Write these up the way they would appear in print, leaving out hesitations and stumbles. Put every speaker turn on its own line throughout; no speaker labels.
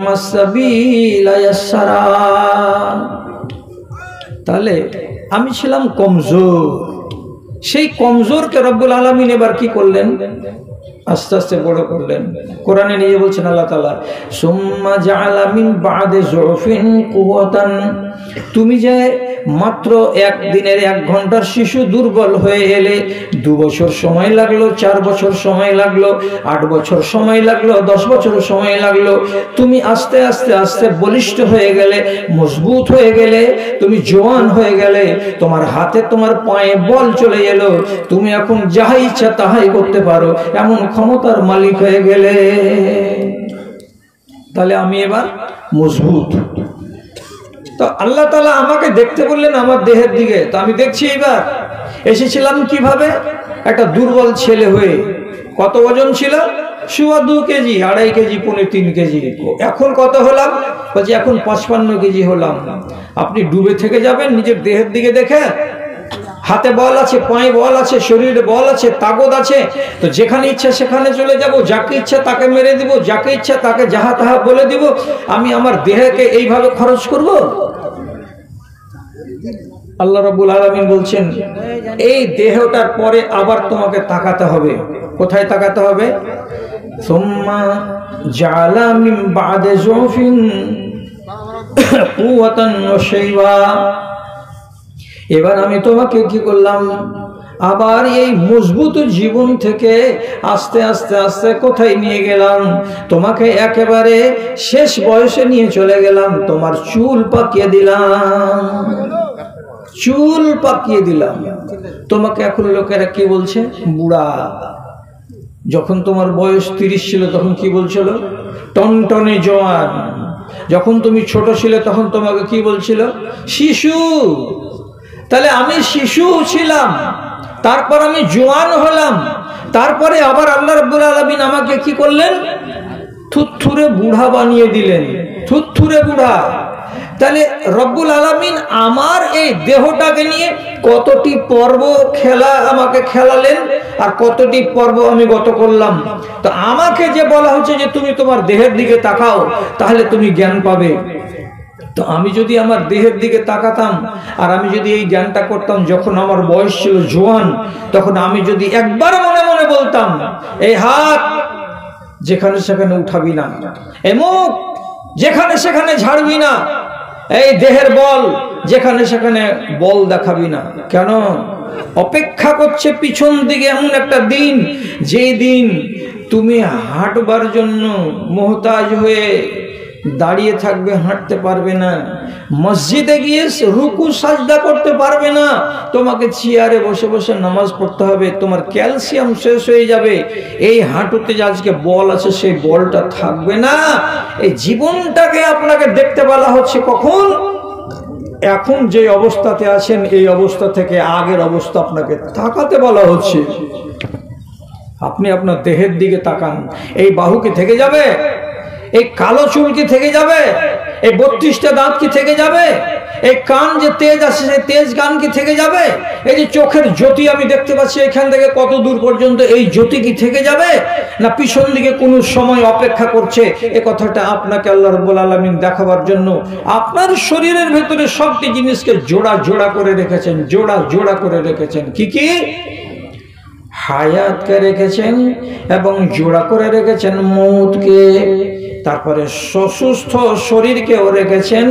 সুম্মাস সাবিলা ইয়াসসারা। তাহলে আমি ছিলাম কমজোর, সেই কমজোরকে রব্বুল আলামিন এবার কি করলেন, আস্তে আস্তে বড় করলেন। কোরআনে নিজে বলছেন আল্লাহ তাআলা, সুম্মা জাআলা মিন বা'দি যুফিন কুওয়াতান, তুমি যে মাত্র একদিনের 1 ঘন্টার শিশু দুর্বল হয়ে এলে, 2 বছর সময় লাগলো, 4 বছর সময় লাগলো, 8 বছর সময় লাগলো, 10 বছর সময় লাগলো, তুমি আস্তে আস্তে আস্তে বলিষ্ঠ হয়ে গেলে, মজবুত হয়ে গেলে, তুমি জওয়ান হয়ে গেলে, তোমার হাতে তোমার পায়ে বল চলে এলো, তুমি এখন যাহা ইচ্ছা তাহাই করতে পারো, এমন ক্ষমতার মালিক হয়ে গেলে। তাহলে আমি এবার মজবুত। তো আল্লাহ তাআলা আমাকে দেখতে বললেন আমার দেহের দিকে, তো আমি দেখছি। এবার এসেছিলাম কিভাবে, একটা দুর্বল ছেলে হয়ে। কত ওজন ছিল? 2.25 কেজি, 2.5 কেজি, 3 কেজি। এখন কত হলাম? বলছি এখন 55 কেজি হলাম। আপনি ডুবে থেকে যাবেন নিজের দেহের দিকে দেখে? হাতে বল আছে, পায়ে বল আছে, শরীরে বল আছে, তাকত আছে, তো যেখানে ইচ্ছা সেখানে চলে যাব, যাকে ইচ্ছা তাকে মেরে দিব, যাকে ইচ্ছা তাকে যাহা তাহা বলে দিব। আমি আমার দেহকে এইভাবে খরচ করব? আল্লাহ রাব্বুল আলামিন বলছেন এই দেহটার পরে আবার তোমাকে তাকাতে হবে। কোথায় তাকাতে হবে? সুম্মা জাআলা মিন বা'দি যুফিন কুওয়াতান ওয়া শাইবা। এবার আমি তোমাকে কি করলাম, আবার এই মজবুত জীবন থেকে আস্তে আস্তে আস্তে কোথায় নিয়ে গেলাম, তোমাকে একেবারে শেষ বয়সে নিয়ে চলে গেলাম। তোমার চুল পাকিয়ে দিলাম, চুল পাকিয়ে দিলাম। তোমাকে এখন লোকেরা কি বলছে? বুড়া। যখন তোমার বয়স 30 ছিল তখন কি বলছিল? টনটনে জওয়ান। যখন তুমি ছোট ছিলে তখন তোমাকে কি বলছিল? শিশু। তাহলে আমি শিশু ছিলাম, তারপর আমি জওয়ান হলাম, তারপরে আবার আল্লাহ রাব্বুল আলামিন আমাকে কি করলেন? থুতথুরে বুড়া বানিয়ে দিলেন, থুতথুরে বুড়া। তাহলে রব্বুল আলামিন আমার এই দেহটাকে নিয়ে কতটি পর্ব খেলা আমাকে খেলালেন, আর কতটি পর্ব আমি গত করলাম। তো আমাকে যে বলা হচ্ছে যে তুমি তোমার দেহের দিকে তাকাও, তাহলে তুমি জ্ঞান পাবে। তো আমি যদি আমার দেহের দিকে তাকাতাম, আর আমি যদি এই জ্ঞানটা করতাম যখন আমার বয়স ছিল জওয়ান, তখন আমি যদি একবার মনে মনে বলতাম এই হাত যেখানে সেখানে উঠাবি না, এই মুখ যেখানে সেখানে ঝাড়বি না, এই দেহের বল যেখানে সেখানে বল দেখাবি না। কেন? অপেক্ষা করছে পিছন দিকে এমন একটা দিন, যেই দিন তুমি হাঁটবার জন্য মোহতাজ হয়ে দাঁড়িয়ে থাকবে, হাঁটতে পারবে না। মসজিদে গিয়ে রুকু সাজদা করতে পারবে না, তোমাকে চেয়ারে বসে বসে নামাজ পড়তে হবে। তোমার ক্যালসিয়াম শেষ হয়ে যাবে। এই হাঁটুতে যে আজকে বল আছে সেই বলটা থাকবে না। এই জীবনটাকে আপনাকে দেখতে বলা হচ্ছে কখন? এখন যে অবস্থাতে আছেন এই অবস্থা থেকে আগের অবস্থা আপনাকে তাকাতে বলা হচ্ছে। আপনি আপনার দেহের দিকে তাকান। এই বাহু কি থেকে যাবে? এই কালো চুল কি থেকে যাবে? এই 32টা দাঁত কি থেকে যাবে? এই কান যে তেজ আছে সেই তেজ কান কি থেকে যাবে? এই যে চোখের জ্যোতি আমি দেখতে পাচ্ছি এখান থেকে কত দূর পর্যন্ত, এই জ্যোতি কি থেকে যাবে? না পিছন দিকে কোন সময় অপেক্ষা করছে? এই কথাটা আপনাকে আল্লাহ রাব্বুল আলামিন দেখাবার জন্য আপনার শরীরের ভেতরে সবটি জিনিসকে জোড়া জোড়া করে রেখেছেন, জোড়া জোড়া করে রেখেছেন। কি কি? হায়াতকে রেখেছেন এবং জোড়া করে রেখেছেন মৌতকে, তারপরে সুস্থ শরীরকেও রেখেছেন,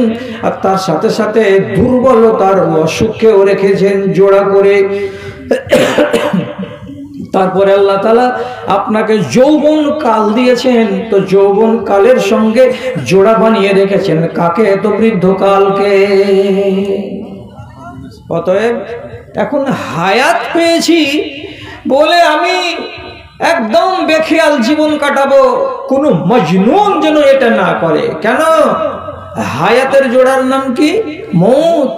আর তার সাথে সাথে দুর্বলতার অসুখকেও রেখেছেন জোড়া করে। তারপরে আল্লাহ তাআলা আপনাকে যৌবন কাল দিয়েছেন, তো যৌবন কালের সঙ্গে জোড়া বানিয়ে রেখেছেন কাকে? তো বৃদ্ধকালকে। অতএব এখন হায়াত পেয়েছি বলে আমি একদম বেখেয়াল জীবন কাটাবো, কোনো মজনুন যেন এটা না করে। কেন? হায়াতের জোড়ার নাম কি? মৌত।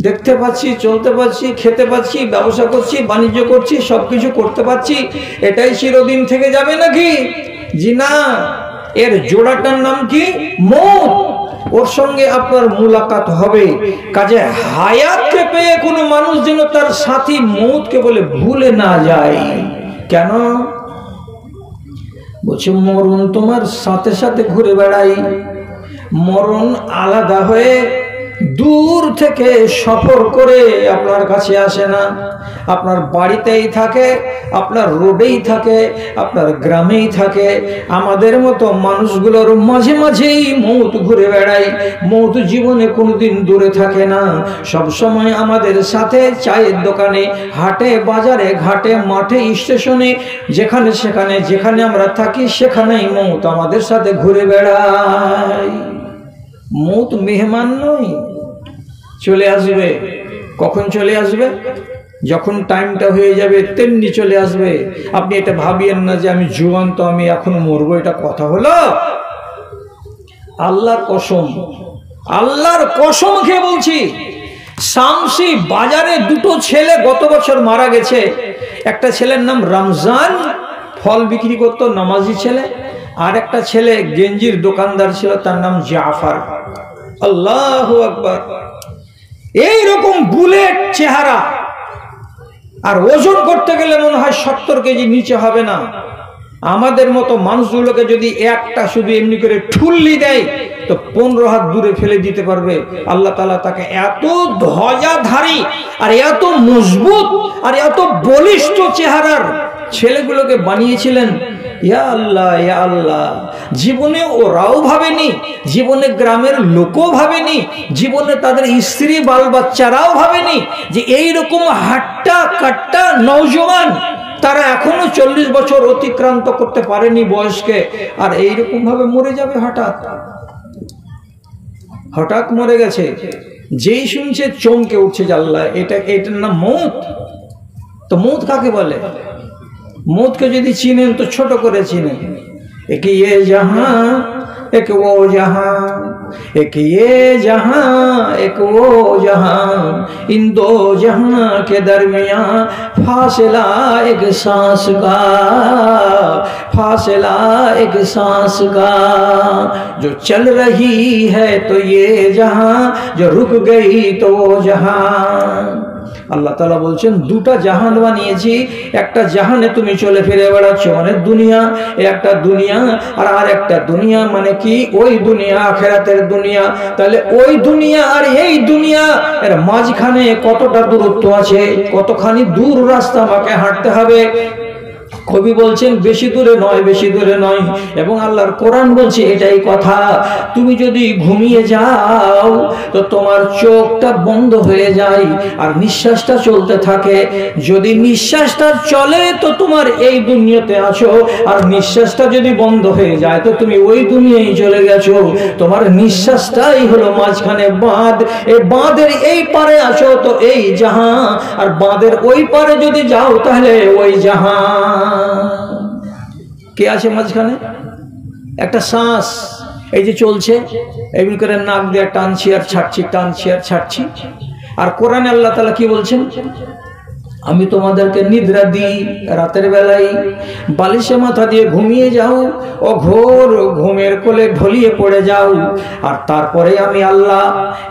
দেখতে পাচ্ছি, চলতে পাচ্ছি, খেতে পাচ্ছি, ব্যবসা করছি, বাণিজ্য করছি, সবকিছু করতে পাচ্ছি, এটাই চিরদিন থেকে যাবে নাকি? জি না, এর জোড়াটার নাম কি? মৌত। ওর সঙ্গে আপনার মুলাকাত হবে। কাজে হায়াতকে পেয়ে কোনো মানুষ যেন তার সাথী মৌতকে বলে ভুলে না যায়। কেন? বলছে মরণ তোমার সাথে সাথে ঘুরে বেড়াই, মরণ আলাদা হয়ে দূর থেকে সফর করে আপনার কাছে আসে না, আপনার বাড়িতেই থাকে, আপনার রোডেই থাকে, আপনার গ্রামেই থাকে। আমাদের মতো মানুষগুলোর মাঝে মাঝেই মৌত ঘুরে বেড়ায়। মৌত জীবনে কোনোদিন দূরে থাকে না, সব সময় আমাদের সাথে, চায়ের দোকানে, হাটে, বাজারে, ঘাটে, মাঠে, স্টেশনে, যেখানে সেখানে, যেখানে আমরা থাকি সেখানেই মৌত আমাদের সাথে ঘুরে বেড়ায়। মৌত মেহমান নয়, চলে আসবে। কখন চলে আসবে? যখন টাইমটা হয়ে যাবে তেমনি চলে আসবে। আপনি এটা ভাবিয়েন না যে আমি জোয়ান তো আমি এখন মরবো, এটা কথা হলো? আল্লাহর কসম, আল্লাহর কসম খেয়ে বলছি, শামসি বাজারে দুটো ছেলে গত বছর মারা গেছে। একটা ছেলের নাম রমজান, ফল বিক্রি করতো, নামাজি ছেলে। আর একটা ছেলে গেঞ্জির দোকানদার ছিল, তার নাম জাফর। আল্লাহু আকবার। এইরকম বুলেট চেহারা, আর ওজন করতে গেলে মনে হয় 70 কেজি নিচে হবে না। আমাদের মতো মানুষগুলোকে যদি একটা শুধু এমনি করে ঠুল্লি দেয় তো 15 হাত দূরে ফেলে দিতে পারবে। আল্লাহ তাআলা তাকে এত ধ্বজাধারী আর এত মজবুত আর এত বলিষ্ঠ চেহারার ছেলেগুলোকে বানিয়েছিলেন। ইয়া আল্লাহ, ইয়া আল্লাহ। জীবনে ওরাও ভাবেনি, জীবনে গ্রামের লোকও ভাবেনি, জীবনে তাদের স্ত্রী বাল বাচ্চারাও ভাবেনি যে এইরকম হাট্টা কাট্টা নওজওয়ান তারা এখনো 40 বছর অতিক্রান্ত করতে পারেনি বয়সকে, আর এইরকম ভাবে মরে যাবে। হঠাৎ মরে গেছে। যেই শুনছে চমকে উঠছে যে আল্লাহ, এটার নাম মৌত। তো মৌত কাকে বলে? मौत के यदि चीने तो छोटो करे चीने। एक ये जहां एक वो जहां, एक ये जहां एक वो जहां, इन दो जहां के दरमियां फासला एक सांस का, फासला एक सांस का। जो चल रही है तो ये जहां, जो रुक गई तो वो जहां। আল্লাহ তাআলা বলছেন দুটো জাহান বানিয়েছি, একটা জাহানে তুমি চলে ফিরে বেড়াচ্ছ মানে দুনিয়া, একটা দুনিয়া, আর আরেকটা দুনিয়া মানে কি? ওই দুনিয়া আখিরাতের দুনিয়া। তাহলে ওই দুনিয়া আর এই দুনিয়া এর মাঝখানে কতটা দূরত্ব আছে, কতখানি দূর রাস্তা আমাকে হাঁটতে হবে। কবি বলছেন বেশি দূরে নয়, বেশি দূরে নয়। এবং আল্লাহর কোরআন বলছে এটাই কথা। তুমি যদি ঘুমিয়ে যাও তো তোমার চোখটা বন্ধ হয়ে যায় আর নিঃশ্বাসটা চলতে থাকে। যদি নিঃশ্বাসটা চলে তো তোমার এই দুনিয়াতে আছো, আর নিঃশ্বাসটা যদি বন্ধ হয়ে যায় তো তুমি ওই দুনিয়ায় চলে গেছো। তোমার নিঃশ্বাসটাই হলো মাঝখানে বাঁধ। এই বাঁধের এই পারে আছো তো এই জাহান, আর বাঁধের ওই পারে যদি যাও তাহলে ওই জাহান। কে আছে মাঝখানে? একটা শ্বাস এই যে চলছে, এমনি করে নাক দিয়ে টানছি আর ছাড়ছি, টানছি আর ছাড়ছি। আর কোরআনে আল্লাহ তাআলা কি বলছেন? আমি তোমাদেরকে নিদ্রা দিই রাতের বেলায়, বালিশে মাথা দিয়ে ঘুমিয়ে যাও, ও ঘোর ঘুমের কোলে ঢলিয়ে পড়ে যাও। আর তারপরে আমি আল্লাহ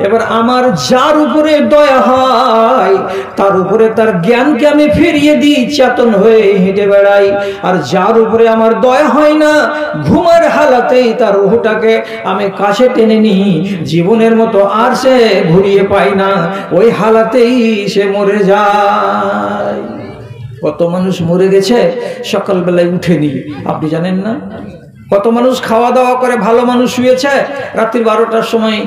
এবার আমার যার উপরে দয়া হয় তার উপরে তার জ্ঞানকে আমি ফিরিয়ে দিই, চেতন হয়ে হেঁটে বেড়াই। আর যার উপরে আমার দয়া হয় না, ঘুমের হালাতেই তার রূহটাকে আমি কাছে টেনে নিই, জীবনের মতো আর সে ঘুরিয়ে পাই না, ওই হালাতেই সে মরে যায়। কত মানুষ মরে গেছে সকালবেলায় উঠেনি, আপনি জানেন না? কত মানুষ খাওয়া দাওয়া করে ভালো মানুষ শুয়েছে, রাত্রি 12টার সময়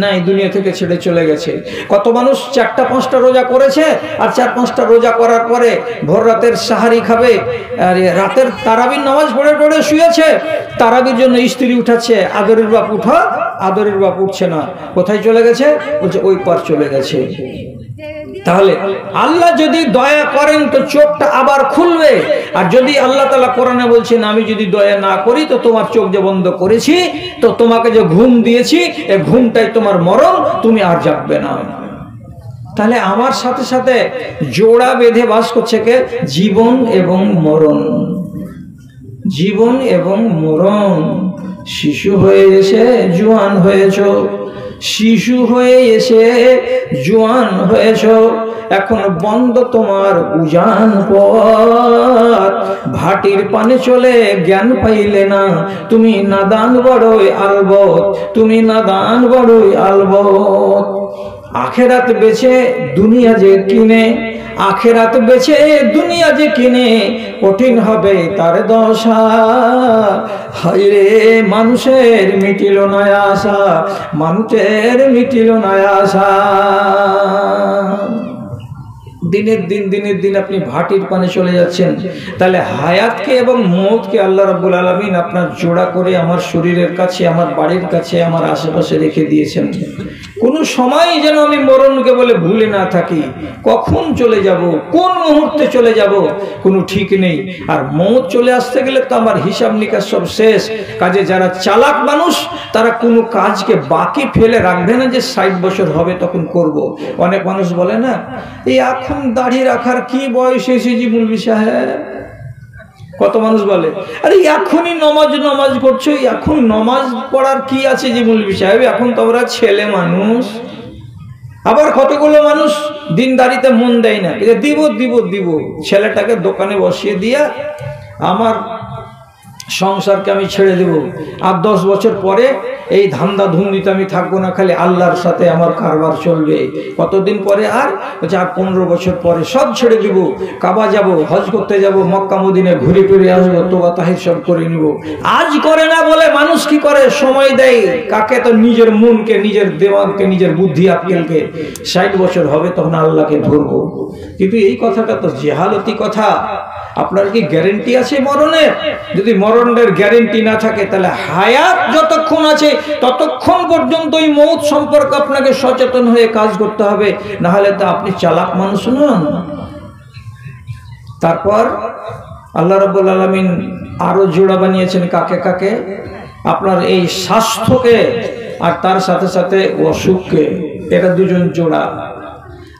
নাই দুনিয়া থেকে ছেড়ে চলে গেছে। কত মানুষ 4টা-5টা রোজা করেছে, আর 4-5টা রোজা করার পরে ভোর রাতের সাহারি খাবে, আর রাতের তারাবির নামাজ পড়ে পড়ে শুয়েছে। তারাবির জন্য স্ত্রী উঠাচ্ছে, আদরের বাপ উঠা, আদরের বাপ উঠছে না। কোথায় চলে গেছে? বলছে ওই পার চলে গেছে। তাহলে আল্লাহ যদি দয়া করেন তো চোখটা আবার খুলবে। আর যদি আল্লাহ তাআলা কোরআনে বলছেন আমি যদি দয়া না করি তো তোমার চোখ যে বন্ধ করেছি, তো তোমাকে যে ঘুম দিয়েছি এই ঘুমটাই তোমার মরণ, তুমি আর জাগবে না। তাহলে আমার সাথে সাথে জোড়া বেঁধে বাস করছে কে? জীবন এবং মরণ। জীবন এবং মরণ। শিশু হয়ে এসে জোয়ান হয়েছ, শিশু হয়ে এসে জোয়ান হয়েছ, এখন বন্ধ তোমার উজান পথ। ভাটির পানে চলে জ্ঞান পাইলে না, তুমি নাদান বড়ই আলবত, তুমি নাদান বড়ই আলবত। আখেরাত বেচে দুনিয়া যে কিনে, আখেরাত বেচে দুনিয়া যে কিনে, কঠিন হবে তার দশা। হায়রে মানুষের মিটিল না আশা, মানুষের মিটিল না আশা। দিনের দিন আপনি ভাটির পানে চলে যাচ্ছেন। তাহলে হায়াতকে এবং মৌতকে আল্লাহ রাব্বুল আলামিন আপনার জোড়া করে আমার শরীরের কাছে, আমার বাড়ির কাছে, আমার আশেপাশে রেখে দিয়েছেন। কোনো সময় যেন আমি মরণকে বলে ভুলে না থাকি। কখন চলে যাব, কোন মুহূর্তে চলে যাব, কোনো ঠিক নেই। আর মৌত চলে আসতে গেলে তো আমার হিসাব নিকাশ সব শেষ। কাজে যারা চালাক মানুষ তারা কোনো কাজকে বাকি ফেলে রাখবে না যে 60 বছর হবে তখন করব। অনেক মানুষ বলে না, এই এখন দাড়ি রাখার কি বয়স এসেছে মৌলভী সাহেব। কত মানুষ বলে, আরে এখনই নমাজ করছো, এখন নমাজ পড়ার কি আছে যে মৌলভী সাহেব, এখন তো আমরা ছেলে মানুষ। আবার কতগুলো মানুষ দিনদারিতে মন দেয় না, দিব দিব দিব, ছেলেটাকে দোকানে বসিয়ে দিয়া আমার সংসারকে আমি ছেড়ে দেব, আর 10 বছর পরে এই ধান্দা ধুন্দিতে আমি থাকবো না, খালি আল্লাহর সাথে আমার কারবার চলবে। কতদিন পরে আর 15 বছর পরে সব ছেড়ে দিব, কাবা যাব, হজ করতে যাব, মক্কা মদিনে ঘুরে ফিরে আসবো, তোবা তাহির সব করে নিব। আজ করে না বলে মানুষ কি করে, সময় দেয় কাকে, তো নিজের মনকে, নিজের দেমাগকে, নিজের বুদ্ধি আক্কেলকে। 60 বছর হবে তখন আল্লাহকে ধরবো। কিন্তু এই কথাটা তো জেহালতি কথা। আপনার কি গ্যারেন্টি আছে মরণের? যদি মরণের গ্যারেন্টি না থাকে তাহলে হায়াত যতক্ষণ আছে ততক্ষণ পর্যন্ত এই মৌত সম্পর্কে আপনাকে সচেতন হয়ে কাজ করতে হবে, না হলে তো আপনি চালাক মানুষ নন। তারপর আল্লাহ রাব্বুল আলামিন আরো জোড়া বানিয়েছেন কাকে কাকে, আপনার এই স্বাস্থ্যকে আর তার সাথে সাথে অসুখকে, এটা দুজন জোড়া।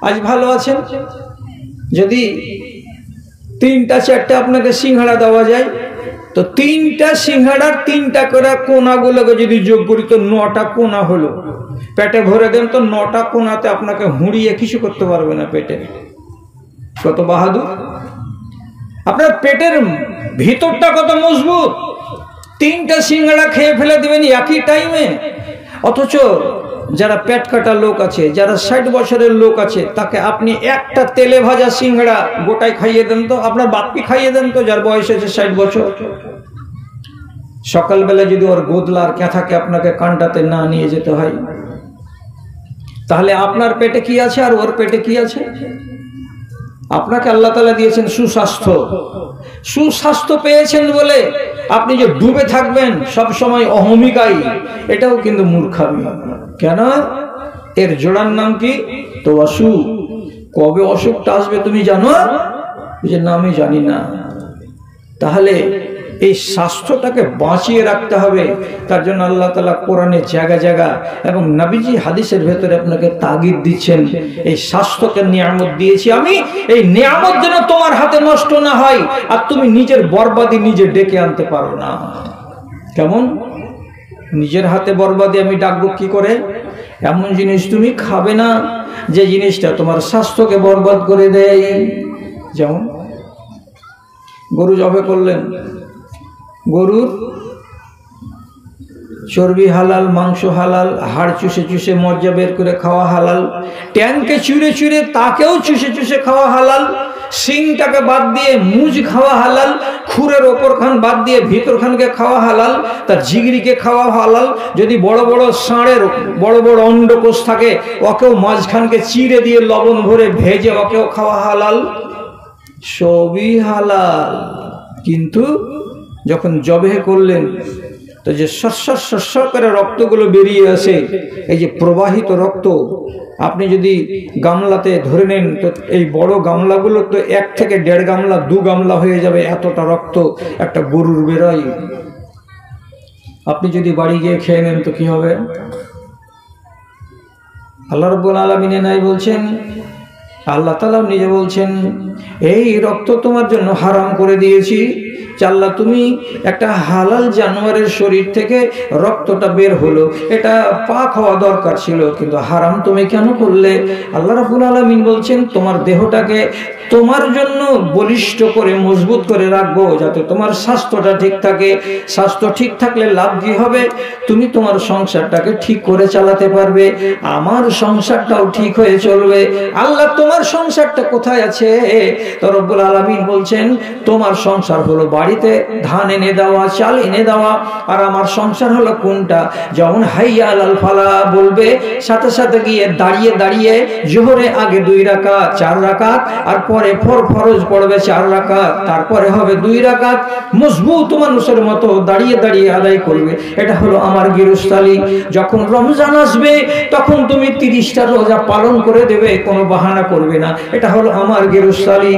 আজ ভালো আছেন, যদি 3টা 4টা আপনাকে সিংহাড়া দেওয়া যায়, তো 3টা সিংহাড়ার 3টা করে কোনাগুলোকে যদি যোগ করি তো 9টা কোনা হলো। পেটে ভরে দেন তো 9টা কোনাতে আপনাকে হুঁড়িয়ে কিছু করতে পারবে না পেটে। কত বাহাদুর! আপনার পেটের ভিতরটা কত মজবুত। 3টা সিংহাড়া খেয়ে ফেলে দেবেন একই টাইমে। অথচ যারা পেট কাটা লোক আছে, যারা 60 বছরের লোক আছে, তাকে আপনি একটা তেলে ভাজা সিংড়া গোটাই খাইয়ে দেন তো, আপনার বাপকে খাইয়ে দেন তো, যার বয়স আছে 60 বছর। সকালবেলা যদি ওর গোদলার ক্যাথাকে আপনাকে কানটাতে না নিয়ে যেতে হয়, তাহলে আপনার পেটে কি আছে আর ওর পেটে কি আছে? আপনাকে আল্লাহ তাআলা দিয়েছেন সুস্বাস্থ্য। সুস্বাস্থ্য পেয়েছেন বলে আপনি যে ডুবে থাকবেন সব সময় অহমিকাই, এটাও কিন্তু মূর্খামি। কেন? এর জোড়ার নাম কি? তো অসুখ। কবে অসুখটা আসবে তুমি জানো? যে না, আমি জানি না। তাহলে এই স্বাস্থ্যটাকে বাঁচিয়ে রাখতে হবে। তার জন্য আল্লাহ তাআলা কোরআনে জায়গা জায়গা এবং নবীজি হাদিসের ভেতরে আপনাকে তাগিদ দিচ্ছেন, এই স্বাস্থ্যকে নিয়ামত দিয়েছি আমি, এই নিয়ামত যেন তোমার হাতে নষ্ট না হয় আর তুমি নিজের বরবাদি নিজে ডেকে আনতে পারো না। কেমন? নিজের হাতে বরবাদি আমি ডাকবো কি করে? এমন জিনিস তুমি খাবে না যে জিনিসটা তোমার স্বাস্থ্যকে বরবাদ করে দেয়। যেমন গরু জবে করলেন, গরুর চর্বি হালাল, মাংস হালাল, হাড় চুষে চুষে মজ্জা বের করে খাওয়া হালাল, ট্যাংকে চুড়ে চুড়ে তাকেও চুষে চুষে খাওয়া হালাল, শিংটাকে বাদ দিয়ে মুজ খাওয়া হালাল, খুরের ওপর খান বাদ দিয়ে ভিতর খানকে খাওয়া হালাল, তার জিগরিকে খাওয়া হালাল। যদি বড় বড় ষাঁড়ের বড় বড় অন্ডকোষ থাকে, ওকেও মাঝখানকে চিড়ে দিয়ে লবণ ভরে ভেজে ওকেও খাওয়া হালাল। সবই হালাল। কিন্তু যখন জবেহ করলেন তো যে সরসর করে রক্তগুলো বেরিয়ে আসে, এই যে প্রবাহিত রক্ত, আপনি যদি গামলাতে ধরে নেন তো এই বড় গামলাগুলো তো 1 থেকে 1.5 গামলা 2 গামলা হয়ে যাবে, এতটা রক্ত একটা গরুর বেরোয়। আপনি যদি বাড়ি গিয়ে খেয়ে নেন তো কি হবে? আল্লাহ রাব্বুল আলামিন নাই বলছেন, আল্লাহ তাআলা নিজে বলছেন, এই রক্ত তোমার জন্য হারাম করে দিয়েছি। আল্লাহ তুমি একটা হালাল জানোয়ারের শরীর থেকে রক্তটা বের হলো, এটা পাক হওয়া দরকার ছিল, কিন্তু হারাম তুমি কেন করলে? আল্লাহ রাব্বুল আলামিন বলছেন তোমার দেহটাকে তোমার জন্য বলিষ্ঠ করে মজবুত করে রাখবো, যাতে তোমার স্বাস্থ্যটা ঠিক থাকে। স্বাস্থ্য ঠিক থাকলে লাভ কি হবে? তুমি তোমার সংসারটাকে ঠিক করে চালাতে পারবে, আমার সংসারটাও ঠিক হয়ে চলবে। আল্লাহ তোমার সংসারটা কোথায় আছে? তো রব্বুল আলামিন বলছেন তোমার সংসার হলো বাড়িতে ধান এনে দেওয়া, চাল এনে দেওয়া, আর আমার সংসার হলো কোনটা? যেমন হাইয়া আলাল ফালা বলবে, সাথে সাথে গিয়ে দাঁড়িয়ে দাঁড়িয়ে জোহরে আগে 2 রাকাত 4 রাকাত, আর পরে ফরজ পড়বে 4 রাকাত, তারপরে হবে 2 রাকাত, মজবুত মানুষের মতো দাঁড়িয়ে দাঁড়িয়ে আদায় করবে। এটা হলো আমার গৃহস্থালী। যখন রমজান আসবে তখন তুমি 30টা রোজা পালন করে দেবে, কোনো বাহানা করবে না। এটা হলো আমার গৃহস্থালী।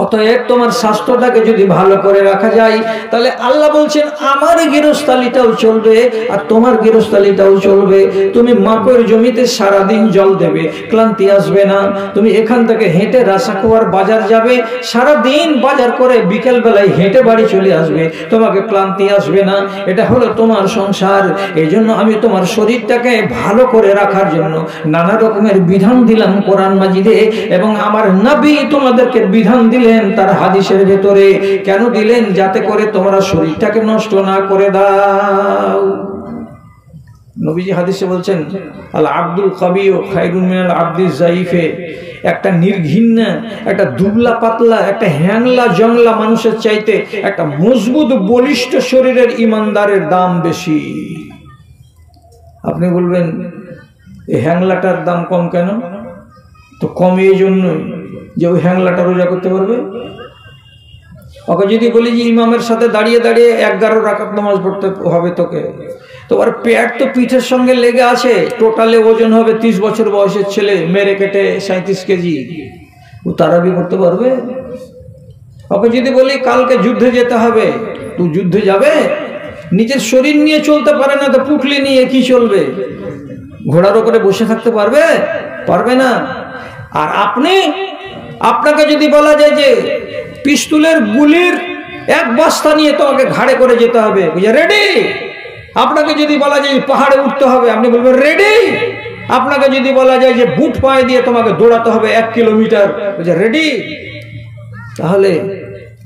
অতএব তোমার স্বাস্থ্যটাকে যদি ভালো করে রাখা যায়, তাহলে আল্লাহ বলছেন আমার গৃহস্থালীটাও চলবে আর তোমার গৃহস্থালীটাও চলবে। তুমি মাকের জমিতে সারাদিন জল দেবে, ক্লান্তি আসবে না। তুমি এখান থেকে হেঁটে রাসাকুয়ার বাজার যাবে, সারাদিন বাজার করে বিকেল বেলায় হেঁটে বাড়ি চলে আসবে, তোমাকে ক্লান্তি আসবে না। এটা হলো তোমার সংসার। এই জন্য আমি তোমার শরীরটাকে ভালো করে রাখার জন্য নানা রকমের বিধান দিলাম কোরআন মাজিদে, এবং আমার নবী তোমাদেরকে বিধান দিলেন তার হাদিসের ভেতরে। কেন দিলেন? যাতে করে তোমরা শরীরটাকে নষ্ট না করে দাও। নবীজি হাদিসে বলছেন আল আব্দুল কাবিউ খায়রুম মিনাল আব্দিজ যায়িফে, একটা নির্ঘিন্ন, একটা দুবলা পাতলা, একটা হ্যাংলা জংলা মানুষের চাইতে একটা মজবুত বলিষ্ঠ শরীরের ইমানদারের দাম বেশি। আপনি বলবেন এই হ্যাংলাটার দাম কম কেন? তো কম এই জন্যই যে ওই হ্যাংলাটা রোজা করতে পারবে। ওকে যদি বলি যে ইমামের সাথে দাঁড়িয়ে দাঁড়িয়ে 11 রাকাত নামাজ পড়তে হবে তোকে, তো ওর পেট তো পিঠের সঙ্গে লেগে আছে, টোটালে ওজন হবে 30 বছর বয়সের ছেলে, মেরে কেটে 37 কেজি, ও তারাবি করতে পারবে? ওকে যদি বলি কালকে যুদ্ধে যেতে হবে, তুই যুদ্ধে যাবে? নিজের শরীর নিয়ে চলতে পারে না, তো পুটলি নিয়ে কি চলবে? ঘোড়ার উপরে বসে থাকতে পারবে? পারবে না। আর আপনাকে যদি বলা যায় যে পিস্তলের গুলির 1 বস্তা নিয়ে তোমাকে ঘাড়ে করে যেতে হবে, বুঝে রেডি? আপনাকে যদি বলা যায় পাহাড়ে উঠতে হবে, আপনি বলবেন রেডি? আপনাকে যদি বলা যায় যে বুট পায়ে দিয়ে তোমাকে দৌড়াতে হবে 1 কিলোমিটার, বুঝে রেডি? তাহলে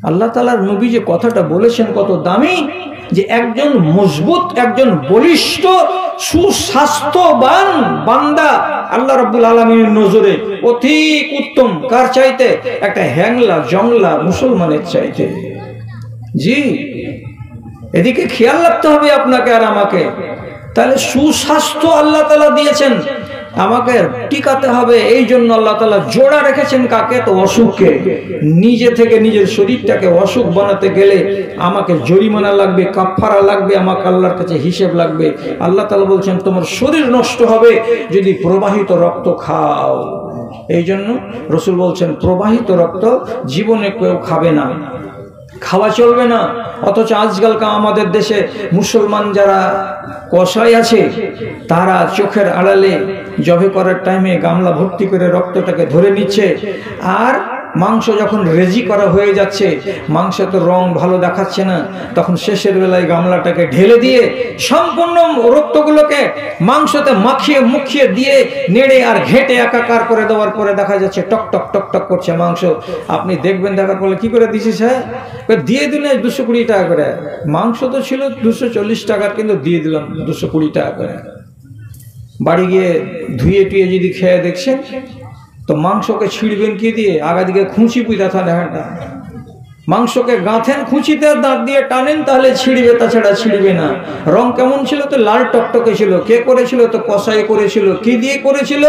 আল্লাহ তাআলার নবী যে কথাটা বলেছেন কত দামি, যে একজন মজবুত, একজন বলিষ্ঠ সুস্বাস্থ্যবান বান্দা আল্লাহ রাব্বুল আলামিনের নজরে অধিক উত্তম। কার চাইতে? একটা হ্যাংলা জংলা মুসলমানের চাইতে। জি, এদিকে খেয়াল রাখতে হবে আপনাকে আর আমাকে। তাহলে সুস্বাস্থ্য আল্লাহ তাআলা দিয়েছেন, আমাকে টিকাতে হবে। এই জন্য আল্লাহ তাআলা জোড়া রেখেছেন কাকে? তো অসুখকে। নিজে থেকে নিজের শরীরটাকে অসুখ বানাতে গেলে আমাকে জরিমানা লাগবে, কাফারা লাগবে, আমাকে আল্লাহর কাছে হিসেব লাগবে। আল্লাহ তাআলা বলছেন তোমার শরীর নষ্ট হবে যদি প্রবাহিত রক্ত খাও। এই জন্য রাসূল বলছেন প্রবাহিত রক্ত জীবনে কেউ খাবে না, খাওয়া চলবে না। অথচ আজকালকার আমাদের দেশে মুসলমান যারা কসাই আছে, তারা চোখের আড়ালে জবে করার টাইমে গামলা ভর্তি করে রক্তটাকে ধরে নিচ্ছে, আর মাংস যখন রেজি করা হয়ে যাচ্ছে, মাংস তো রং ভালো দেখাচ্ছে না, তখন শেষের বেলায় গামলাটাকে ঢেলে দিয়ে সম্পূর্ণ রক্তগুলোকে মাংসতে মাখিয়ে মুখিয়ে দিয়ে নেড়ে আর ঘেটে একাকার করে দেওয়ার পরে দেখা যাচ্ছে টক টক টক টক করছে মাংস। আপনি দেখবেন, দেখার পরে কি করে দিছিস? হ্যাঁ, দিয়ে দিলে 220 টাকা করে। মাংস তো ছিল 240 টাকার, কিন্তু দিয়ে দিলাম 220 টাকা করে। বাড়ি গিয়ে ধুয়ে টুয়ে যদি খেয়ে দেখছেন, তো মাংসকে ছিঁড়বেন কি দিয়ে? আগা দিকে খুঁচি পুঁতা থাকে, মাংসকে গাঁথেন খুঁচিতে, দাঁত দিয়ে টানেন, তাহলে ছিঁড়বে, তাছাড়া ছিঁড়বে না। রং কেমন ছিল? তো লাল টকটকে ছিল। কে করেছিল? তো কসাই করেছিল। কি দিয়ে করেছিল?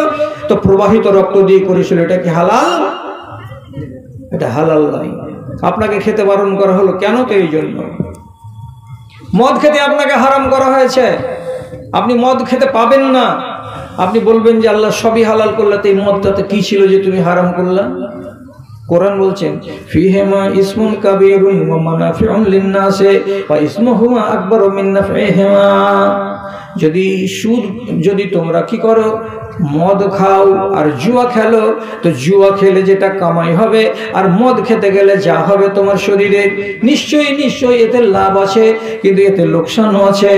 তো প্রবাহিত রক্ত দিয়ে করেছিল। এটা কি হালাল? এটা হালাল নয়। আপনাকে খেতে বারণ করা হলো কেন? তো এই জন্য মদ খেতে আপনাকে হারাম করা হয়েছে। আপনি মদ খেতে পাবেন না। আপনি বলবেন যে আল্লাহ সবই হালাল করলে, তো এই মদটাতে কি ছিল যে তুমি হারাম করলা? কোরআন বলছেন ফিহিমা ইসমুন কাবীরুন ওয়া মানাফিউন লিন-নাসি ওয়া ইসমুহুমা আকবারু মিন নাফইহিমা। যদি তোমরা কি করো, মদ খাও আর জুয়া খেলো, তো জুয়া খেলে যেটা কামাই হবে আর মদ খেতে গেলে যা হবে তোমার শরীরে, নিশ্চয়ই এতে লাভ আছে, কিন্তু এতে লোকসানও আছে।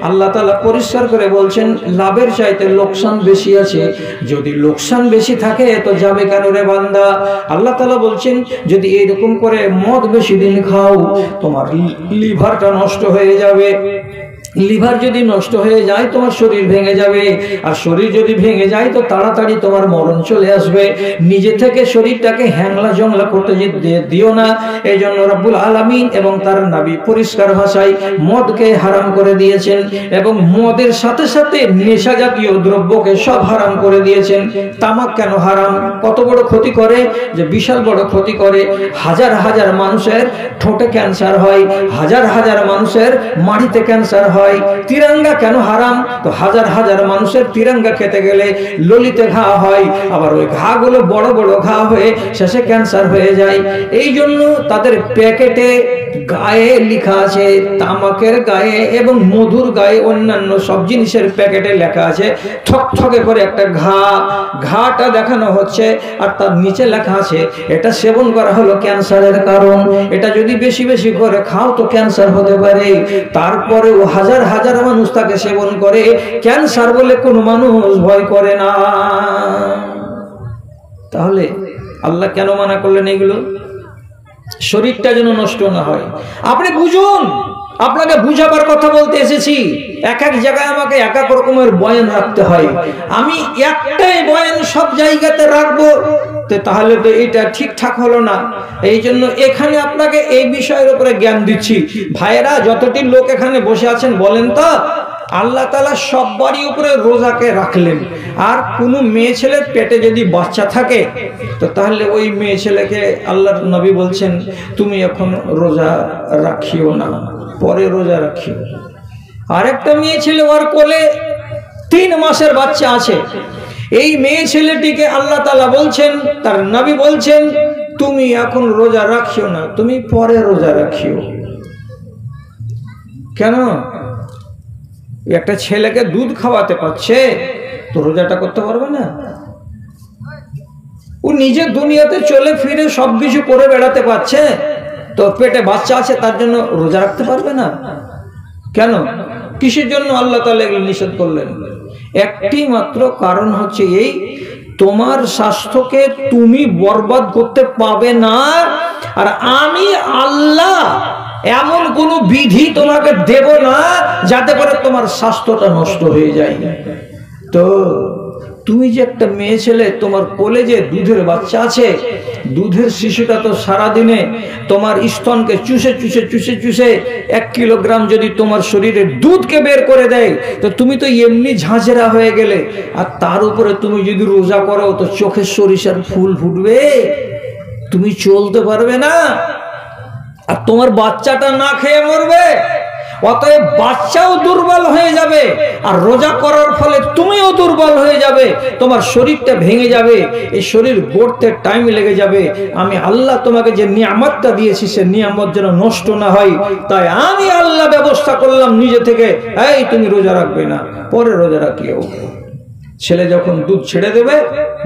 আল্লাহ তাআলা পরিষ্কার করে বলছেন লাভের চাইতে লোকসান বেশি আছে। যদি লোকসান বেশি থাকে তো যাবে কেন রে বান্দা? আল্লাহ তাআলা বলছেন যদি এইরকম করে মদ বেশি দিন খাও, তোমার লিভারটা নষ্ট হয়ে যাবে। লিভার যদি নষ্ট হয়ে যায় তোমার শরীর ভেঙে যাবে, আর শরীর যদি ভেঙে যায় তো তাড়াতাড়ি তোমার মরণ চলে আসবে। নিজে থেকে শরীরটাকে হ্যাংলা জংলা করতে দিও না। এই জন্য রব্বুল আলামিন এবং তার নবী পরিষ্কার ভাষায় মদকে হারাম করে দিয়েছেন, এবং মদের সাথে সাথে নেশা জাতীয় দ্রব্যকে সব হারাম করে দিয়েছেন। তামাক কেন হারাম? কত বড় ক্ষতি করে, যে বিশাল বড় ক্ষতি করে। হাজার হাজার মানুষের ঠোঁটে ক্যান্সার হয়, হাজার হাজার মানুষের মাড়িতে ক্যান্সার হয়। তিরঙ্গা কেন হারাম? তো হাজার হাজার মানুষের তিরঙ্গা খেতে গেলে ললিতে ঘা হয়, আবার ওই ঘাগুলো বড় বড় ঘা হয়ে শেষে ক্যান্সার হয়ে যায়। এই জন্য তাদের প্যাকেটে গায়ে লেখা আছে, তামাকের গায়ে এবং মধুর গায়ে অন্যান্য সব জিনিসের প্যাকেটে লেখা আছে থকথকে করে একটা ঘাটা দেখানো হচ্ছে, আর তার নিচে লেখা আছে এটা সেবন করা হলো ক্যান্সারের কারণ। এটা যদি বেশি বেশি করে খাও তো ক্যান্সার হতে পারে। তারপরেও হাজার হাজার মানুষ তাকে সেবন করে, ক্যান্সার বলে কোনো মানুষ ভয় করে না। তাহলে আল্লাহ কেন মানা করলেন এগুলো? শরীরটা যেন নষ্ট না হয়। আপনি বুঝুন, আপনাকে বুঝাবার কথা বলতে এসেছি। এক এক জায়গায় আমাকে এক এক রকমের বয়ান রাখতে হয়। আমি একটাই বয়ান সব জায়গাতে রাখবো, তাহলে তো এটা ঠিকঠাক হলো না। এই জন্য এখানে আপনাকে এই বিষয়ের উপরে জ্ঞান দিচ্ছি। ভাইয়েরা, যতটি লোক এখানে বসে আছেন বলেন তো, আল্লাহ তাআলা সবারই উপরে রোজাকে রাখলেন, আর কোনো মেয়ে ছেলের পেটে যদি বাচ্চা থাকে তো তাহলে ওই মেয়ে ছেলেকে আল্লাহর নবী বলছেন তুমি এখন রোজা রাখিও না, পরে রোজা রাখিও। আরেকটা মেয়ে ছেলে ওর কোলে 3 মাসের বাচ্চা আছে, এই মেয়ে ছেলেটিকে আল্লাহ তাআলা বলছেন, তার নবী বলছেন তুমি এখন রোজা রাখিও না, তুমি পরে রোজা রাখিও। কেন? একটা ছেলেকে দুধ খাওয়াতে পারছে তো রোজাটা করতে পারবে না? ও নিজে দুনিয়াতে চলে ফিরে সবকিছু করে বেড়াতে পারছে, তো পেটে বাচ্চা আছে তার জন্য রোজা রাখতে পারবে না? কেন? কিসের জন্য আল্লাহ তাআলা এগুলো নিষেধ করলেন? একটি মাত্র কারণ হচ্ছে এই, তোমার স্বাস্থ্যকে তুমি বরবাদ করতে পাবে না, আর আমি আল্লাহ এমন কোন বিধি তোমাকে দেব না যাতে করে তোমার স্বাস্থ্যটা নষ্ট হয়ে যায়। তো তুমি যে একটা মেয়ে ছেলে, তোমার কোলে যে দুধের বাচ্চা আছে, দুধের শিশুটা তো সারাদিনে তোমার স্তনকে চুষে চুষে চুষে চুষে 1 কিলোগ্রাম যদি তোমার শরীরের দুধকে বের করে দেয়, তো তুমি তো এমনি ঝাঁঝরা হয়ে গেলে। আর তার উপরে তুমি যদি রোজা করো তো চোখের সরিষার ফুল ফুটবে, তুমি চলতে পারবে না, আর তোমার বাচ্চাটা না খেয়ে মরবে। অতএব বাচ্চাও দুর্বল হয়ে যাবে, আর রোজা করার ফলে তুমিও দুর্বল হয়ে যাবে, তোমার শরীরটা ভেঙে যাবে, এই শরীর গড়তে টাইম লেগে যাবে। আমি আল্লাহ তোমাকে যে নিয়ামতটা দিয়েছি সে নিয়ামত যেন নষ্ট না হয়, তাই আমি আল্লাহ ব্যবস্থা করলাম নিজে থেকে, এই তুমি রোজা রাখবে না, পরে রোজা রাখিও। ছেলে যখন দুধ ছেড়ে দেবে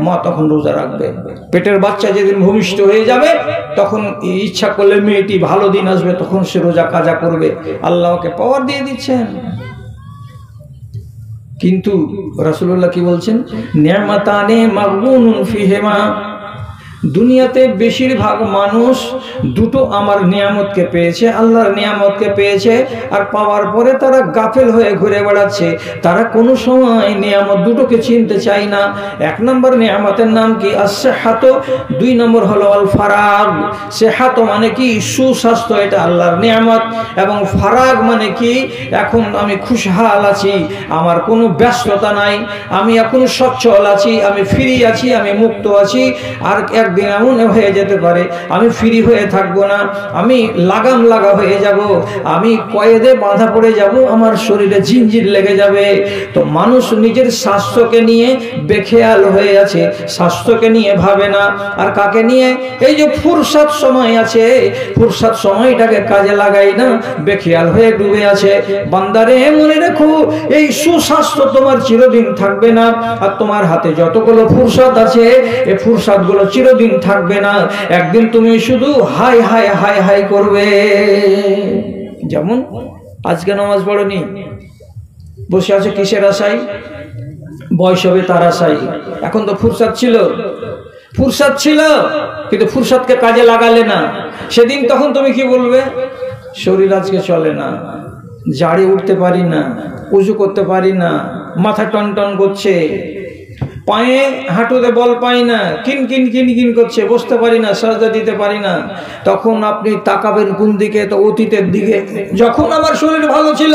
মা তখন রোজা রাখবে। পেটের বাচ্চা যেদিন ভূমিষ্ঠ হয়ে যাবে তখন ইচ্ছা করলে মেয়েটি ভালো দিন আসবে, তখন সে রোজা কাজা করবে। আল্লাহকে পাওয়ার দিয়ে দিচ্ছেন। কিন্তু রাসূলুল্লাহ কি বলছেন? নিয়ামাতানে মাগবুনুন ফিহিমা, দুনিয়াতে বেশিরভাগ মানুষ দুটো আমার নিয়ামতকে পেয়েছে, আল্লাহর নিয়ামতকে পেয়েছে, আর পাওয়ার পরে তারা গাফেল হয়ে ঘুরে বেড়াচ্ছে। তারা কোনো সময় নিয়ামত দুটোকে চিনতে চায় না। 1 নম্বর নিয়ামতের নাম কি? as-সিহহাত। 2 নম্বর হলো আল-ফারাগ। সিহহাত মানে কি? সুস্বাস্থ্য, এটা আল্লাহর নিয়ামত। এবং ফারাগ মানে কি? এখন আমি খুশহাল আছি, আমার কোনো ব্যস্ততা নাই, আমি এখন সচ্ছল আছি, আমি ফ্রি আছি, আমি মুক্ত আছি। আর একদিন এমন হয়ে যেতে পারে আমি ফ্রি হয়ে থাকবো না, আমি লাগাম লাগা হয়ে যাব, আমি কয়েদে বাঁধা পড়ে যাব, আমার শরীরে জিঞ্জির লেগে যাবে। তো মানুষ নিজের স্বাস্থ্যকে নিয়ে বেখেয়াল হয়ে আছে, স্বাস্থ্যকে নিয়ে ভাবে না। আর কাকে নিয়ে? এই যে ফুরসাত সময় আছে, ফুরসাত সময়টাকে কাজে লাগাই না, বেখেয়াল হয়ে ডুবে আছে। বান্দারে মনে রেখো, এই সুস্বাস্থ্য তোমার চিরদিন থাকবে না, আর তোমার হাতে যতগুলো ফুরসাত আছে এই ফুরসাত গুলো চিরদিন থাকবে না। একদিন তুমি শুধু হাই হাই হাই হাই করবে। যেমন আজকে নামাজ পড়নি, বসে আছে কিসের আশায়? বয়স হবে তার আশায়। এখন তো ফুরসাত ছিল, ফুরসাত ছিল, কিন্তু ফুরসাতকে কাজে লাগালে না। সেদিন তখন তুমি কি বলবে? শরীর আজকে চলে না, জাড়ে উঠতে পারি না, উজু করতে পারি না, মাথা টন টন করছে, পায়ে হাঁটুতে বল পাই না, কিন কিন কিন কিন করছে, বসতে পারি না, সাজদা দিতে পারি না। তখন আপনি তাকাবেন কোন দিকে? তো অতীতের দিকে। যখন আমার শরীর ভালো ছিল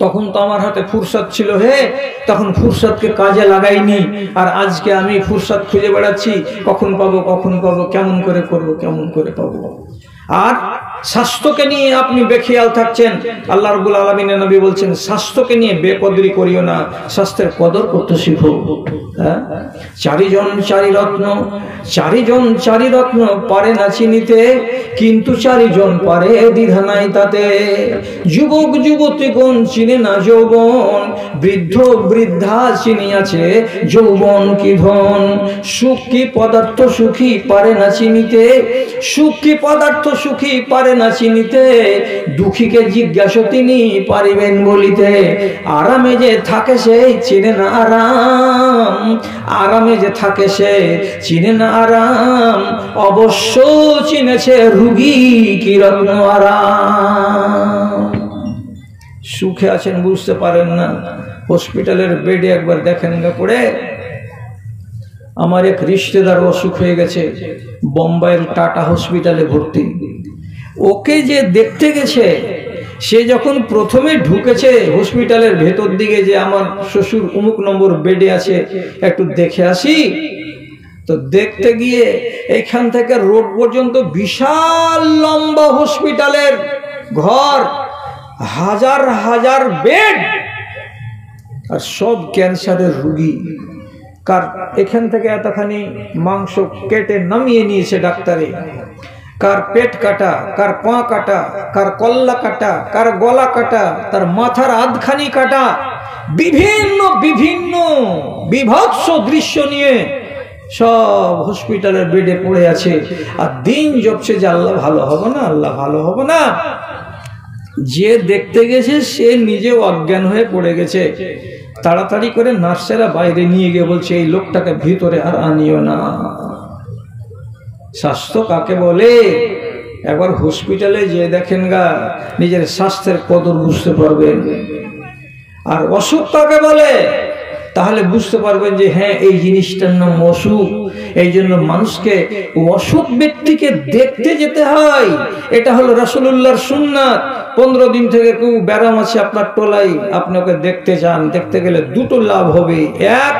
তখন তো আমার হাতে ফুরসাত ছিল, হে, তখন ফুরসাতকে কাজে লাগাইনি। আর আজকে আমি ফুরসাত খুঁজে বেড়াচ্ছি, কখন পাবো, কখন পাবো, কেমন করে করব, কেমন করে পাবো। আর স্বাস্থ্যকে নিয়ে আপনি বেখেয়াল থাকছেন। আল্লাহ রাব্বুল আলামিনের নবী বলছেন, স্বাস্থ্যকে নিয়ে বেকদরি করিও না, স্বাস্থ্যের কদর করতে শিখো। চারিজন চারি রত্ন, চারিজন চারি রত্ন পারে না চিনিতে, কিন্তু চারিজন পারে দ্বিধা নাই তাতে। যুবক যুবতীগণ চিনে না যৌবন, বৃদ্ধ বৃদ্ধা চিনিয়াছে যৌবন কি ধন। সুখ কি পদার্থ সুখী পারে না চিনিতে, সুখ কি পদার্থ সুখী পারে না চিনিতে, দুঃখীকে জিজ্ঞাসা তিনি পারিবেন বলিতে। আরামে যে থাকে সে চিনে না আরাম, আরামে যে থাকে সে চিনে না আরাম, অবশ্য চিনেছে রুগী কি রত্ন আরাম। সুখে আছেন বুঝতে পারেন না, হসপিটালের বেডে একবার দেখেন না পড়ে। আমার এক রিশতেদার অসুখ হয়ে গেছে, বোম্বাইয়ের টাটা হসপিটালে ভর্তি। ওকে যে দেখতে গেছে, সে যখন প্রথমে ঢুকেছে হসপিটালের ভেতর দিকে, যে আমার শ্বশুর অমুক নম্বর বেডে আছে, একটু দেখে আসি, তো দেখতে গিয়ে এখান থেকে রোড পর্যন্ত বিশাল লম্বা হসপিটালের ঘর, হাজার হাজার বেড, আর সব ক্যান্সারের রোগী। কার এখান থেকে এতখানি মাংস কেটে নামিয়ে নিয়েছে ডাক্তারে, কার পেট কাটা, কার পা কাটা, কার কল্লা কাটা, কার গলা কাটা, তার মাথার আধখানি কাটা, বিভিন্ন বিভিন্ন বিভৎস দৃশ্য নিয়ে সব হসপিটালের বেডে পড়ে আছে। আর দিন জপছে যে আল্লাহ ভালো হবে না, আল্লাহ ভালো হবে না। যে দেখতে গেছে সে নিজে অজ্ঞান হয়ে পড়ে গেছে। তাড়াতাড়ি করে নার্সেরা বাইরে নিয়ে গিয়ে বলছে, এই লোকটাকে ভিতরে আর আনিও না। স্বাস্থ্য কাকে বলে? একবার হসপিটালে যে দেখেন গা, নিজের স্বাস্থ্যের কদর বুঝতে পারবেন। আর অসুখ কাকে বলে? তাহলে বুঝতে পারবেন যে হ্যাঁ, এই জিনিসটার নাম অসুখ। এই জন্য মানুষকে অসুখ ব্যক্তিকে দেখতে যেতে হয়। এটা হলো রাসূলুল্লাহর সুন্নাত। 15 দিন থেকে কেউ ব্যারাম আছে আপনার টোলাই, আপনি ওকে দেখতে যান। দেখতে গেলে দুটো লাভ হবে, এক,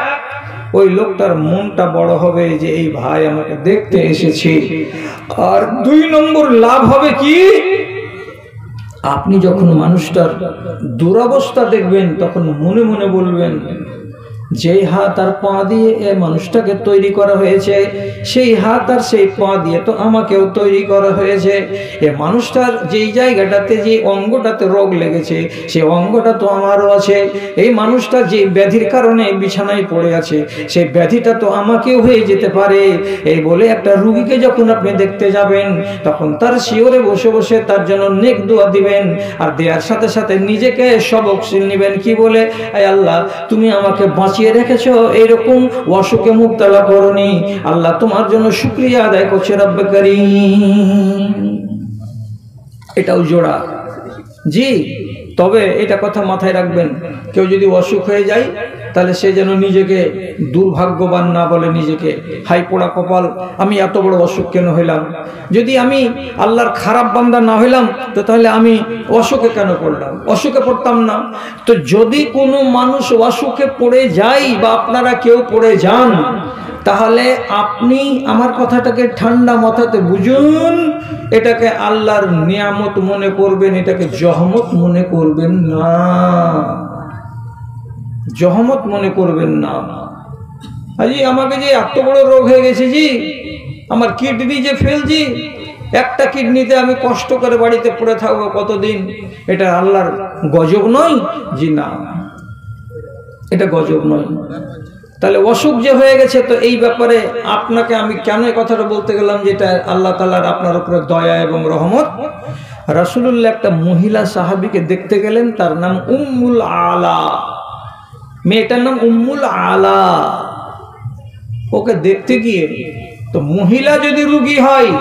ওই লোকটার মনটা বড় হবে যে এই ভাই আমাকে দেখতে এসেছে। আর 2 নম্বর লাভ হবে কি, আপনি যখন মানুষটার দুরবস্থা দেখবেন তখন মনে মনে বলবেন, যেই হাত আর পা দিয়ে এই মানুষটাকে তৈরি করা হয়েছে, সেই হাত আর সেই পা দিয়ে তো আমাকেও তৈরি করা হয়েছে। এই মানুষটার যেই জায়গাটাতে, যে অঙ্গটাতে রোগ লেগেছে, সেই অঙ্গটা তো আমারও আছে। এই মানুষটা যে ব্যাধির কারণে বিছানায় পড়ে আছে, সেই ব্যাধিটা তো আমাকেও হয়ে যেতে পারে। এই বলে একটা রুগীকে যখন আপনি দেখতে যাবেন, তখন তার শিওরে বসে বসে তার জন্য নেক দোয়া দিবেন। আর দেওয়ার সাথে সাথে নিজেকে সবক নিবেন, কি বলে, আয় আল্লাহ, তুমি আমাকে বাঁচিয়ে রেখেছো, এইরকম অসুখে মুক্তলা করনি। আল্লাহ তোমার জন্য শুকরিয়া আদায় করছে রব্বে কারীম। এটাও জোড়া জি। তবে এটা কথা মাথায় রাখবেন, কেউ যদি অসুখ হয়ে যায় তাহলে সে যেন নিজেকে দুর্ভাগ্যবান না বলে, নিজেকে হাই পোড়া কপাল, আমি এত বড় অসুখ কেন হইলাম। যদি আমি আল্লাহর খারাপ বান্দা না হইলাম তো তাহলে আমি অসুখে কেন পড়লাম? অসুখে পড়তাম না। তো যদি কোনো মানুষ অসুখে পড়ে যায় বা আপনারা কেউ পড়ে যান, তাহলে আপনি আমার কথাটাকে ঠান্ডা মাথাতে বুঝুন, এটাকে আল্লাহর নিয়ামত মনে করবেন, এটাকে জহমত মনে করবেন না, জহমত মনে করবেন না। আজি আমাকে যে এত বড় রোগ হয়ে গেছে জি, আমার কিডনি যে ফেলছি, একটা কিডনিতে আমি কষ্ট করে বাড়িতে পড়ে থাকবো কতদিন, এটা আল্লাহর গজব নয়? জি না, এটা গজব নয়। তাহলে অসুখ যে হয়ে গেছে, তো এই ব্যাপারে আপনাকে আমি কেন এই কথাটা বলতে গেলাম, যেটা আল্লাহ তাআলার আপনার উপরে দয়া এবং রহমত। রাসূলুল্লাহ একটা মহিলা সাহাবীকে দেখতে গেলেন, তার নাম উম্মুল আলা, মেয়েটার নাম উম্মুল আলা। ওকে দেখতে গিয়ে, তো মহিলা যদি রোগী হয়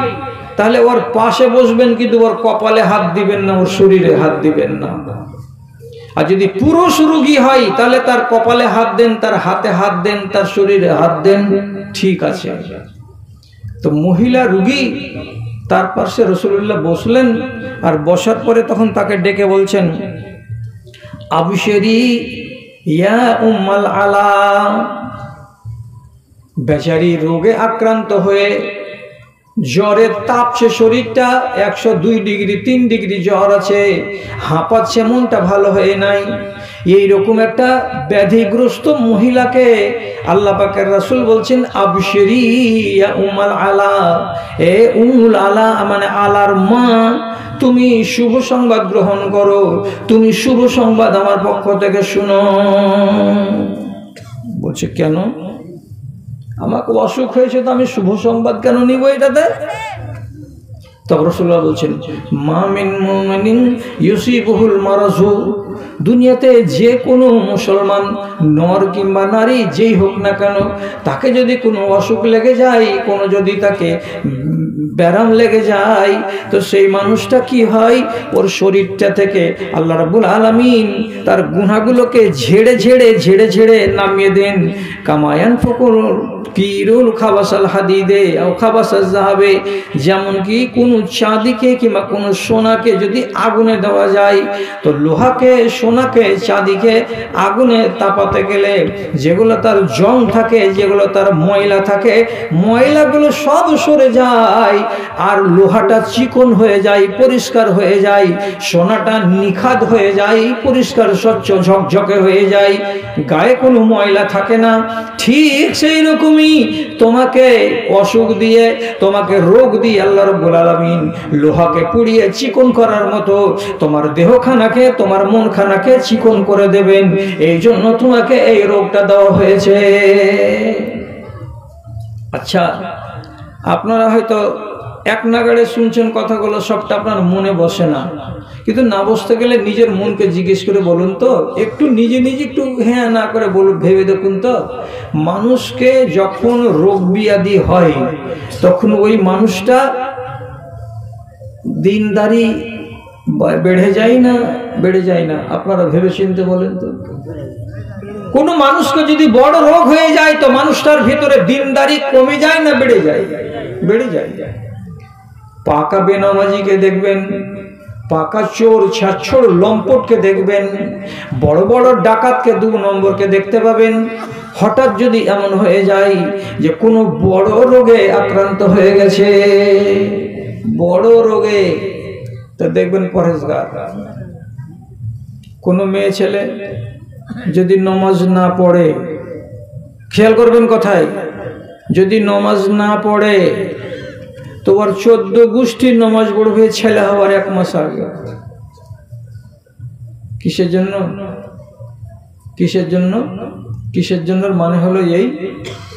তাহলে ওর পাশে বসবেন, কিন্তু ওর কপালে হাত দিবেন না, ওর শরীরে হাত দিবেন না। আর যদি পুরুষ রোগী হয় তাহলে তার কপালে হাত দেন, তার হাতে হাত দেন, তার শরীরে হাত দেন, ঠিক আছে। তো মহিলা রোগী, তার পাশে রাসূলুল্লাহ বসলেন, আর বসার পরে তখন তাকে ডেকে বলছেন, আবশিরি ইয়া উম্মাল আলা। বেচারি রোগে আক্রান্ত হয়ে জ্বরের তাপছে, শরীরটা 102 ডিগ্রি 3 ডিগ্রি জ্বর আছে, হাঁপাচ্ছে, মনটা ভালো হয়ে নাই। এইরকম একটা ব্যাধিগ্রস্ত মহিলাকে আল্লাহ পাকের রাসূল বলছেন, আবশিরি ইয়া উম্মাল আলা, এ উম্মুল আলা মানে আলার মা, তুমি শুভ সংবাদ গ্রহণ করো, তুমি শুভ সংবাদ আমার পক্ষ থেকে শুনো। বলছে কেন? আমাকে অসুখ হয়েছে, তো আমি শুভ সংবাদ কেন নিব এটাতে? তখন রাসূলুল্লাহ বলছেন, মা মিন মুমিনিন ইউসিবুহুল মারাজু, দুনিয়াতে যে কোনো মুসলমান নর কিংবা নারী যেই হোক না কেন, তাকে যদি কোনো অসুখ লেগে যায়, কোনো যদি তাকে ব্যারাম লেগে যায়, তো সেই মানুষটা কি হয়, ওর শরীরটা থেকে আল্লাহ রাব্বুল আলামিন তার গুনাহগুলোকে ঝেড়ে ঝেড়ে ঝেড়ে ঝেড়ে নামিয়ে দেন। কামায়ান ফকুর কিরুল খাবাসাল হাদিদে ও খাবাসাল জাহাবে, যেমন কি কোনো চাঁদিকে কিংবা কোনো সোনাকে যদি আগুনে দেওয়া যায়, তো লোহাকে, সোনাকে, চাঁদিকে আগুনে তাপাতে গেলে যেগুলো তার জং থাকে, যেগুলো তার ময়লা থাকে, ময়লাগুলো সব সরে যায়, আর লোহাটা চিকন হয়ে যায়, পরিষ্কার হয়ে যায়, সোনাটা নিখাদ হয়ে যায়, পরিষ্কার স্বচ্ছ ঝকঝকে হয়ে যায়, গায়ে কোনো ময়লা থাকে না। ঠিক সেই রকমই তোমাকে অসুখ দিয়ে, তোমাকে রোগ দিয়ে আল্লাহ রাব্বুল আলামিন লোহাকে পুড়িয়ে চিকন করার মতো তোমার দেহখানাকে, তোমার মনখানাকে চিকন করে দেবেন। এই জন্য তোমাকে এই রোগটা দেওয়া হয়েছে। আচ্ছা, আপনারা হয়তো এক নাগাড়ে শুনছেন কথাগুলো, সবটা আপনার মনে বসে না, কিন্তু না বসতে গেলে নিজের মনকে জিজ্ঞেস করে বলুন তো, একটু নিজে নিজে একটু হ্যাঁ না করে বলুন, ভেবে দেখুন তো, মানুষকে যখন রোগ ব্যাধি হয় তখন ওই মানুষটা দিনদারি বেড়ে যায় না, বেড়ে যায় না? আপনারা ভেবে চিন্তে বলেন তো। কোন মানুষকে যদি বড় রোগ হয়ে যায়, তো মানুষটার ভিতরে দিনদারি কমে যায় না বেড়ে যায়? বেড়ে যায়। পাকা বেনামাজিকে দেখবেন, পাকা চোর ছাচ্ছর লম্পটকে দেখবেন, বড় বড় ডাকাতকে 2 নম্বরকে দেখতে পাবেন। হঠাৎ যদি এমন হয়ে যায় যে কোনো বড় রোগে আক্রান্ত হয়ে গেছে, বড় রোগে, তো দেখবেন পরেশগার। কোনো মেয়ে ছেলে যদি নামাজ না পড়ে, খেয়াল করবেন কথায়, যদি নামাজ না পড়ে, তোমার 14 গোষ্ঠীর নামাজ পড়বে ছেলে হওয়ার 1 মাস আগে। কিসের জন্য? কিসের জন্য? কিসের জন্য? মানে হলো এই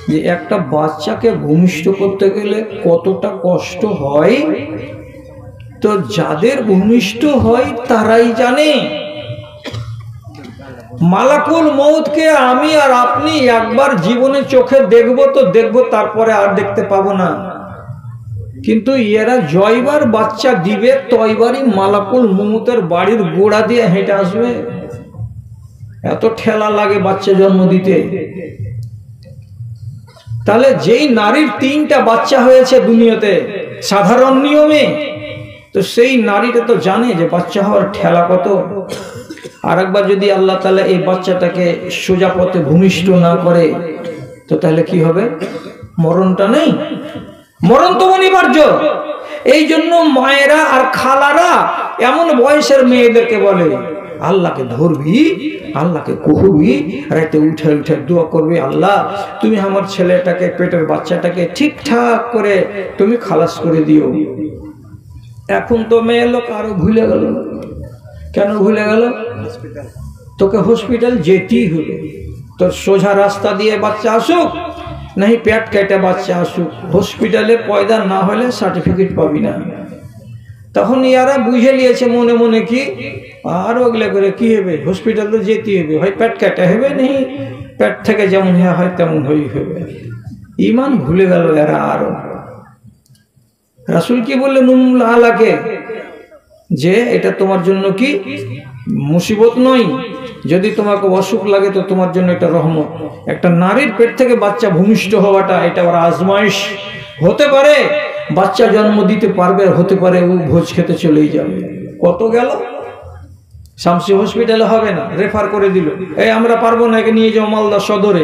যে একটা বাচ্চাকে ভূমিষ্ঠ করতে গেলে কতটা কষ্ট হয়, তো যাদের ভূমিষ্ঠ হয় তারাই জানে। মালাকুল মউতকে আমি আর আপনি একবার জীবনে চোখে দেখবো তো দেখবো, তারপরে আর দেখতে পাবো না। কিন্তু এরা জয়বার বাচ্চা দিবে, তয়বারই মালাকুল মউতের বাড়ির গোড়া দিয়ে হেঁটে আসবে। এত ঠেলা লাগে বাচ্চা জন্ম দিতে। তাহলে যেই নারীর 3টা বাচ্চা হয়েছে দুনিয়াতে সাধারণ নিয়মে, তো সেই নারীটা তো জানে যে বাচ্চা হওয়ার ঠেলা কত। আর একবার যদি আল্লাহ তাআলা এই বাচ্চাটাকে সোজা পথে ভূমিষ্ঠ না করে, তো তাহলে কি হবে? মরণটা নেই, মরণ তো অনিবার্য। এই জন্য মায়েরা আর খালারা এমন বয়সের মেয়েদেরকে বলে, আল্লাহকে ধরবি, আল্লাহকে কহবি, রাতে উঠে উঠে দোয়া করবি, আল্লাহ তুমি আমার ছেলেটাকে, পেটের বাচ্চাটাকে ঠিকঠাক করে তুমি খালাস করে দিও। এখন তো মেয়ে লোক আরো ভুলে গেল। কেন ভুলে গেল? তোকে হসপিটাল যেতেই হবে, তোর সোজা রাস্তা দিয়ে বাচ্চা আসুক, নাহি পেট কেটে বাচ্চা আসুক, হসপিটালে পয়দা না হলে সার্টিফিকেট পাবি না। তখন ইয়ারা বুঝে নিয়েছে মনে মনে কি আর ওগুলা করে কি হবে, হসপিটাল তো যেতে হবে, হয় পেট কেটে হবে, নেই পেট থেকে যেমন হয় তেমন হয়ে হবে। ইমান ভুলে গেল এরা। আরো রাসূল কি বললেন উম্মুল আলাকে, যে এটা তোমার জন্য কি মুসিবত নয়, যদি তোমাকে অসুখ লাগে তো তোমার জন্য এটা রহমত। একটা নারীর পেট থেকে বাচ্চা ভূমিষ্ঠ হওয়াটা এটা ওর আজমাইশ। হতে পারে বাচ্চা জন্ম দিতে পারবে, হতে পারে ও ভোজ খেতে চলেই যাবে। কত গেল, শামসি হসপিটালে হবে না, রেফার করে দিল, এই আমরা পারবো না, একে নিয়ে যাও মালদা সদরে।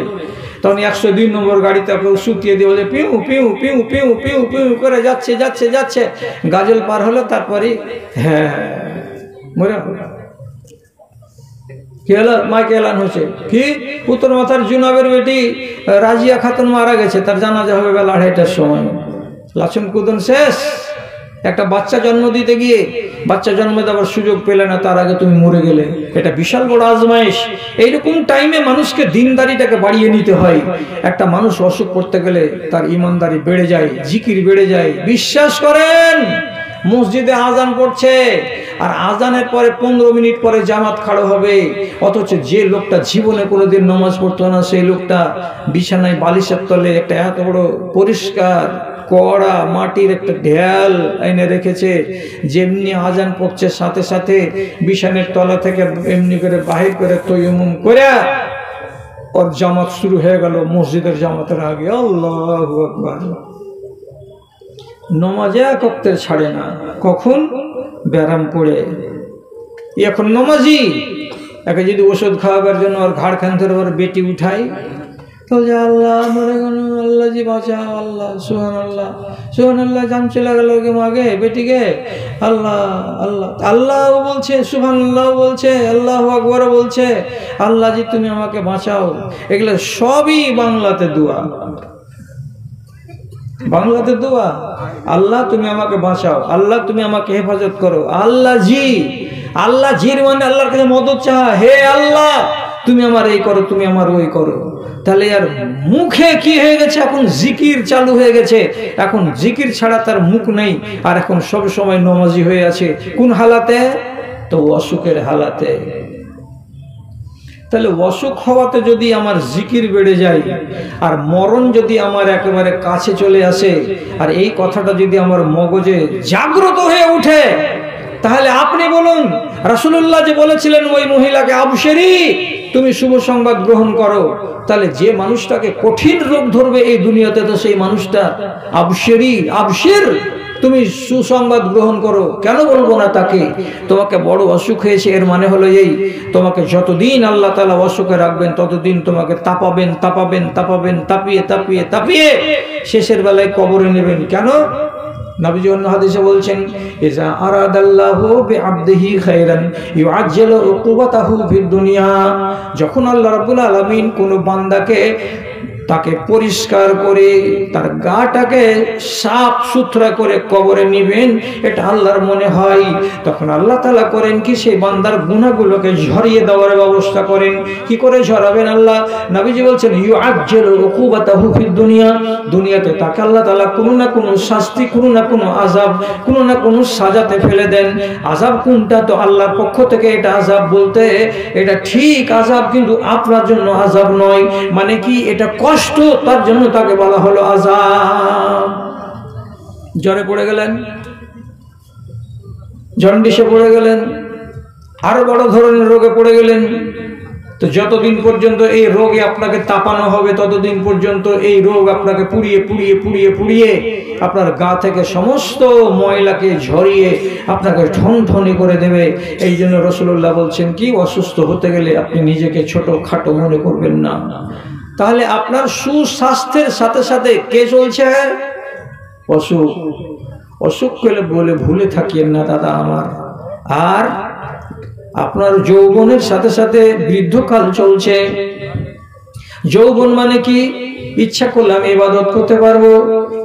তখন 102 নম্বর গাড়িতে শুকিয়ে দিয়ে বলে পিউ পিউ পিউ পিউ পিউ পিউ করে যাচ্ছে যাচ্ছে যাচ্ছে, গাজল পার হলো, তারপরে হ্যাঁ মরে কি হলো, মাইকে এলান হচ্ছে কি উত্তর মাথার জুনাবের বেটি রাজিয়া খাতুন মারা গেছে, তার জানাজা হবে বেলা 2:30টার সময়। লাচন কুদন শেষ। একটা বাচ্চা জন্ম দিতে গিয়ে বাচ্চা জন্ম দেওয়ার সুযোগ পেলে না, তার আগে তুমি মরে গেলে, এটা বিশাল বড় আজমাইশ। এইরকম টাইমে মানুষকে দিনদারিটাকে বাড়িয়ে নিতে হয়। একটা মানুষ অসুখ করতে গেলে তার ইমানদারি বেড়ে যায়, জিকির বেড়ে যায়। বিশ্বাস করেন, মসজিদে আজান পড়ছে আর আজানের পরে 15 মিনিট পরে জামাত খাড়ো হবে, অথচ যে লোকটা জীবনে কোনোদিন নামাজ পড়তো না, সেই লোকটা বিছানায় বালিশের তলে একটা এত বড় পরিষ্কার কড়া মাটির একটা ঢেল এনে রেখেছে, যেমনি আজান পড়ছে সাথে সাথে বিছানের তলা থেকে এমনি করে বাহির করে তৈমুম করে ওর জামাত শুরু হয়ে গেল মসজিদের জামাতের আগে। আল্লাহু আকবার। নমাজে এক ওয়াক্তের ছাড়ে না, কখন ব্যারাম পড়ে। এখন নমাজি একে যদি ওষুধ খাওয়াবার জন্য ওর ঘাড় খান ধরে ওর বেটি উঠাই, তো যে আল্লাহ মরে গেল, আল্লাহ জি বাঁচাও, আল্লাহ সুবহানাল্লাহ সুবহানাল্লাহ, জান চলে গেল ওকে মাগে বেটিকে, আল্লাহ আল্লাহ আল্লাহ বলছে, সুবহানাল্লাহ বলছে, আল্লাহু আকবার বলছে, আল্লাহ জি তুমি আমাকে বাঁচাও। এগুলো সবই বাংলাতে দোয়া, বাংলাতে দোয়া। আল্লাহ তুমি আমাকে বাঁচাও, আল্লাহ তুমি আমাকে হেফাজত করো, আল্লাহ জি। আল্লাহ জির মানে আল্লাহর কাছে মদত চাওয়া, হে আল্লাহ তুমি আমার এই করো, তুমি আমার ওই করো। তাহলে আর মুখে কি হয়ে গেছে, এখন জিকির চালু হয়ে গেছে। এখন জিকির ছাড়া তার মুখ নেই, আর এখন সব সময় নমাজি হয়ে আছে। কোন হালাতে? তো অসুখের হালাতে। তাহলে অসুখ হওয়াতে যদি আমার জিকির বেড়ে যায়, আর মরণ যদি আমার একেবারে কাছে চলে আসে, আর এই কথাটা যদি আমার মগজে জাগ্রত হয়ে ওঠে, তাহলে আপনি বলুন, রাসূলুল্লাহ যে বলেছিলেন ওই মহিলাকে, আবশেরি তুমি শুভ সংবাদ গ্রহণ করো, তাহলে যে মানুষটাকে কঠিন রোগ ধরবে এই দুনিয়াতে, তো সেই মানুষটা আবশেরি, আবশির তুমি সুসংবাদ গ্রহণ করো। কেন বলবো না তাকে? তোমাকে বড় অসুখ হয়েছে, এর মানে হলো এই, তোমাকে যতদিন আল্লাহ তাআলা অসুখে রাখবেন ততদিন তোমাকে তাপাবেন তাপাবেন তাপাবেন, তাপিয়ে তাপিয়ে তাপিয়ে শেষের বেলায় কবরে নেবেন। কেন? নবীজি অন্য হাদিসে বলছেন, ইজা আরাদাল্লাহু বিআবদিহি খায়রান ইউআজ্জিলু উকুবাতাহু ফিদ দুনিয়া। যখন আল্লাহ রাব্বুল আলামিন কোন বান্দাকে তাকে পরিষ্কার করে তার গাটাকে সাফ সুতরা করে কবরে নেবেন, এটা আল্লাহর মনে হয়, তখন আল্লাহ তাআলা করেন কি, সেই বান্দার গুনাহগুলোকে ঝরিয়ে দেওয়ার ব্যবস্থা করেন। কি করে ঝরাবেন আল্লাহ? নবীজি বলছেন, ইউআজ্জিলু উকুবাতাহু ফিদ দুনিয়া। দুনিয়াতে তাকে আল্লাহ তাআলা কোনো না কোনো শাস্তি, কোনো না কোনো আযাব, কোনো না কোনো সাজাতে ফেলে দেন। আযাব কোনটা? তো আল্লাহর পক্ষ থেকে এটা আযাব বলতে এটা ঠিক আযাব, কিন্তু আপনার জন্য আযাব নয়। মানে কি? এটা কষ্ট, তার জন্য তাকে বলা হলো আযাব। জ্বরে পড়ে গেলেন, জন্ডিসে পড়ে গেলেন, আরো বড় ধরনের রোগে পড়ে গেলেন, তো যতদিন পর্যন্ত এই রোগে আপনাকে তাপানো হবে, ততদিন পর্যন্ত এই রোগ আপনাকে পুড়িয়ে পুড়িয়ে পুড়িয়ে পুড়িয়ে আপনার গা থেকে সমস্ত ময়লাকে ঝরিয়ে আপনাকে ঠনঠনে করে দেবে। এই জন্য রাসূলুল্লাহ বলছেন কি, অসুস্থ হতে গেলে আপনি নিজেকে ছোট খাটো মনে করবেন না। তাহলে আপনার সুস্বাস্থ্যের সাথে সাথে কে চলছে? অসুখ। অসুখ করলে বলে ভুলে থাকিয়েন না দাদা আমার। আর আপনার যৌবনের সাথে সাথে বৃদ্ধকাল চলছে। যৌবন মানে কি? ইচ্ছা করলে আমি ইবাদত করতে পারবো,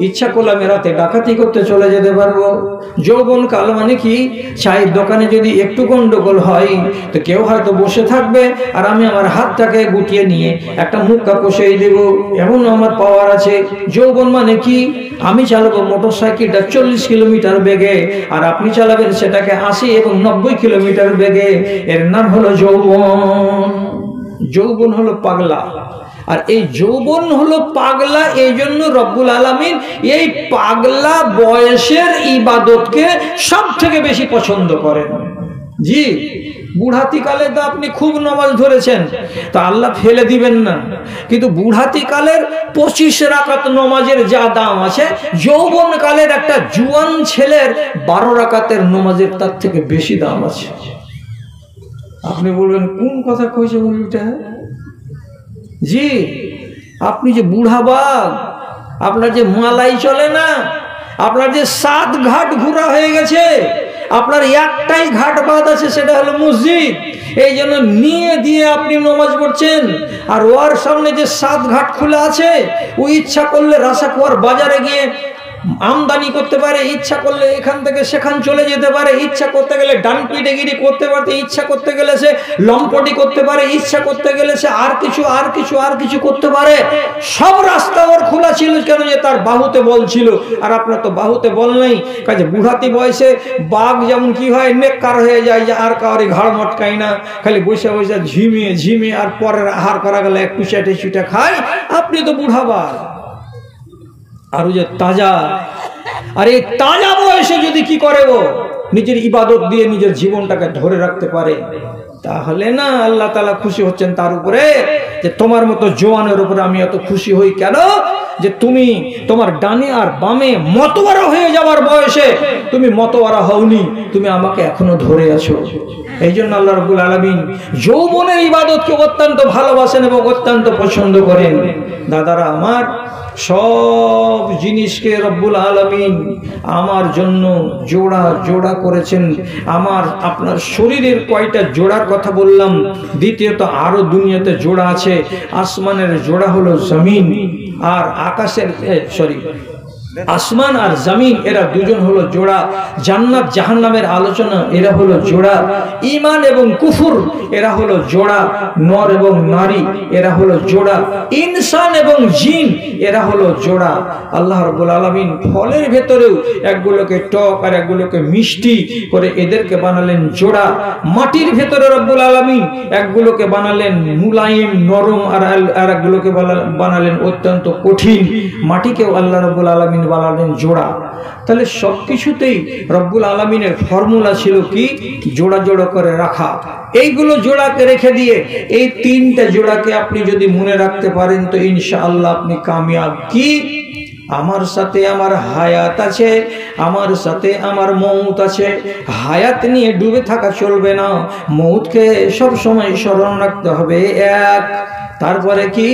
ইচ্ছা করলে আমি রাতে ডাকাতি করতে চলে যেতে পারবো। যৌবন কাল মানে কি? চায়ের দোকানে যদি একটু গন্ডগোল হয় তো কেউ হয়তো বসে থাকবে আর আমি আমার হাতটাকে গুটিয়ে নিয়ে একটা মুক্কা কষিয়ে দেব, এমন আমার পাওয়ার আছে। যৌবন মানে কি? আমি চালাবো মোটর সাইকেলটা 40 কিলোমিটার বেগে আর আপনি চালাবেন সেটাকে 80 এবং 90 কিলোমিটার বেগে। এর নাম হলো যৌবন। যৌবন হলো পাগলা, আর এই যৌবন হলো পাগলা। এই জন্য রব্বুল আলামিন এই পাগলা বয়সের ইবাদতকে সব থেকে বেশি পছন্দ করেন। জি, বুড়াতি কালে তো আপনি খুব নামাজ ধরেছেন, তা আল্লাহ ফেলে দিবেন না, কিন্তু বুড়াতি কালের 25 রাকাত নামাজের যা দাম আছে, যৌবন কালের একটা জুয়ান ছেলের 12 রাকাতের নামাজের তার থেকে বেশি দাম আছে। আপনি বলবেন কোন কথা কইছে মুরব্বিটা? জি, আপনি যে বুড়া বাঘ, আপনার যে মালাই চলে না, আপনার যে 7 ঘাট ঘোরা হয়ে গেছে, আপনার একটাই ঘাট বাদ আছে, সেটা হলো মসজিদ। এই জন্য নিয়ে দিয়ে আপনি নামাজ পড়ছেন, আর ওর সামনে যে 7 ঘাট খোলা আছে, ও ইচ্ছা করলে রাসাকুয়ার বাজারে গিয়ে আমদানি করতে পারে, ইচ্ছা করলে এখান থেকে সেখান চলে যেতে পারে, ইচ্ছা করতে গেলে ডান পিটেগিরি করতে পারে, ইচ্ছা করতে গেলে সে লম্পটি করতে পারে, ইচ্ছা করতে গেলে সে আর কিছু করতে পারে। সব রাস্তা ওর খোলা ছিল, কেন? যে তার বাহুতে বল ছিল। আর আপনার তো বাহুতে বল নেই, কাজে বুড়াতি বয়সে বাঘ যেমন কি হয়, নেককার হয়ে যায়, যে আর কাউরে ঘাড় মটকাই না, খালি বসে বসে ঝিমিয়ে আর পরের আহার করা গেলে একটু চেটে খায়। আপনি তো বুড়া বাঘ। আর যে তাজা, আর এই তাজা বয়সে যদি কি করে ও নিজের ইবাদত দিয়ে নিজের জীবনটাকে ধরে রাখতে পারে, তাহলে না আল্লাহ তাআলা খুশি হচ্ছেন তার উপরে। যে তোমার মতো জওয়ানের উপরে আমি এত খুশি হই কেন? যে তুমি তোমার ডানে আর বামে মতওয়ারা হয়ে যাওয়ার বয়সে তুমি মতওয়ারা হওনি, তুমি আমাকে এখনো ধরে আছো। এই জন্য আল্লাহ রাব্বুল আলামিন যৌবনের ইবাদতকে অত্যন্ত ভালোবাসেন এবং অত্যন্ত পছন্দ করেন। দাদারা আমার, সব জিনিসকে রব্বুল আলামিন আমার জন্য জোড়া জোড়া করেছেন। আপনার শরীরের কয়টা জোড়ার কথা বললাম, দ্বিতীয়ত আরো দুনিয়াতে জোড়া আছে। আসমানের জোড়া হলো জমিন, আর আকাশের আসমান আর জমিন, এরা দুজন হলো জোড়া। জান্নাত জাহান্নামের আলোচনা, এরা হলো জোড়া। ঈমান এবং কুফর, এরা হলো জোড়া। নর এবং নারী, এরা হলো জোড়া। ইনসান এবং জিন, এরা হলো জোড়া। আল্লাহ রাব্বুল আলামিন ফলের ভেতরেও একগুলোকে টক আর একগুলোকে মিষ্টি করে এদেরকে বানালেন জোড়া। মাটির ভেতরে রব্বুল আলামিন একগুলোকে বানালেন মুলায়েম নরম, আর একগুলোকে বানালেন অত্যন্ত কঠিন। মাটিকেও আল্লাহ রাব্বুল আলামিন বানালেন জোড়া। তাহলে সবকিছুতেই রব্বুল আলামিনের ফর্মুলা ছিল কি? জোড়া জোড়া করে রাখা। এইগুলো জোড়াকে রেখে দিয়ে এই 3টা জোড়াকে আপনি যদি মনে রাখতে পারেন তো ইনশাআল্লাহ আপনি কামিয়াব। কি? আমার সাথে আমার হায়াত আছে, আমার সাথে আমার মৌত আছে। হায়াত নিয়ে ডুবে থাকা চলবে না, মৌতকে সব সময় স্মরণ রাখতে হবে। এক, তারপরে কি?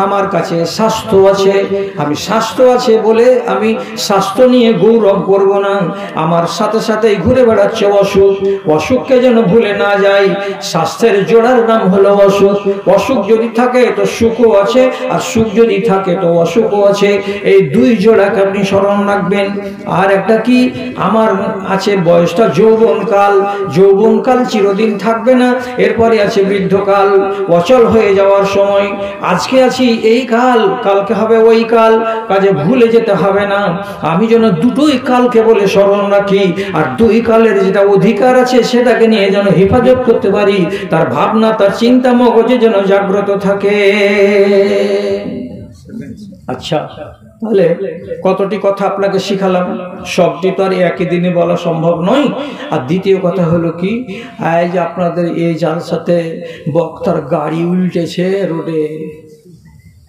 আমার কাছে স্বাস্থ্য আছে, আমি স্বাস্থ্য আছে বলে আমি স্বাস্থ্য নিয়ে গৌরব করব না। আমার সাথে সাথে ঘুরে বেড়াচ্ছে অসুখ, অসুখকে যেন ভুলে না যাই। স্বাস্থ্যের জোড়ার নাম হলো অসুখ। অসুখ যদি থাকে তো সুখও আছে, আর সুখ যদি থাকে তো অসুখও আছে। এই 2 জোড়াকে আপনি স্মরণ রাখবেন। আর একটা কি? আমার আছে বয়সটা যৌবনকাল। যৌবনকাল চিরদিন থাকবে না, এরপরে আছে বৃদ্ধকাল, অচল হয়ে যাওয়ার সময়। আজকে আছি এই কাল, কালকে হবে ওই কাল, কাজে ভুলে যেতে হবে না। আমি যেন দুটোই কালকে বলে স্মরণ রাখি, আর 2 কালের যেটা অধিকার আছে সেটাকে নিয়ে যেন হেফাজত করতে পারি। তার ভাবনা, তার চিন্তা মগজে যেন জাগ্রত থাকে। আচ্ছা, তাহলে কতটি কথা আপনাকে শিখালাম, সবটি তো আর একই দিনে বলা সম্ভব নয়। আর দ্বিতীয় কথা হলো কি, আজ আপনাদের এই জালসাতে বক্তার গাড়ি উল্টেছে রোডে,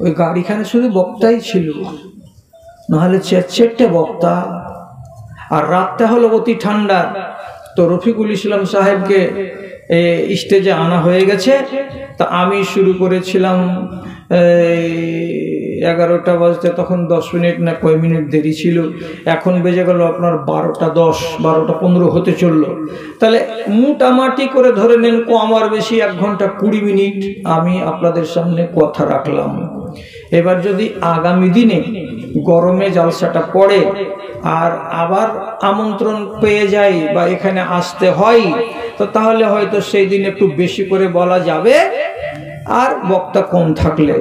ওই গাড়িখানে শুধু বক্তাই ছিল, নাহলে 4-4টে বক্তা। আর রাতটা হলো অতি ঠান্ডা, তো রফিকুল ইসলাম সাহেবকে স্টেজে আনা হয়ে গেছে। তা আমি শুরু করেছিলাম 11টা বাজতে, তখন 10 মিনিট না কয় মিনিট দেরি ছিল, এখন বেজে গেল আপনার 12টা 10, 12টা 15 হতে চললো। তাহলে মোটামুটি করে ধরে নেন আমার বেশি 1 ঘন্টা 20 মিনিট আমি আপনাদের সামনে কথা রাখলাম। এবার যদি আগামী দিনে গরমে জালসাটা পড়ে আর আবার আমন্ত্রণ পেয়ে যাই বা এখানে আসতে হয়, তো তাহলে হয়তো সেই দিন একটু বেশি করে বলা যাবে আর বক্তা কম থাকলে।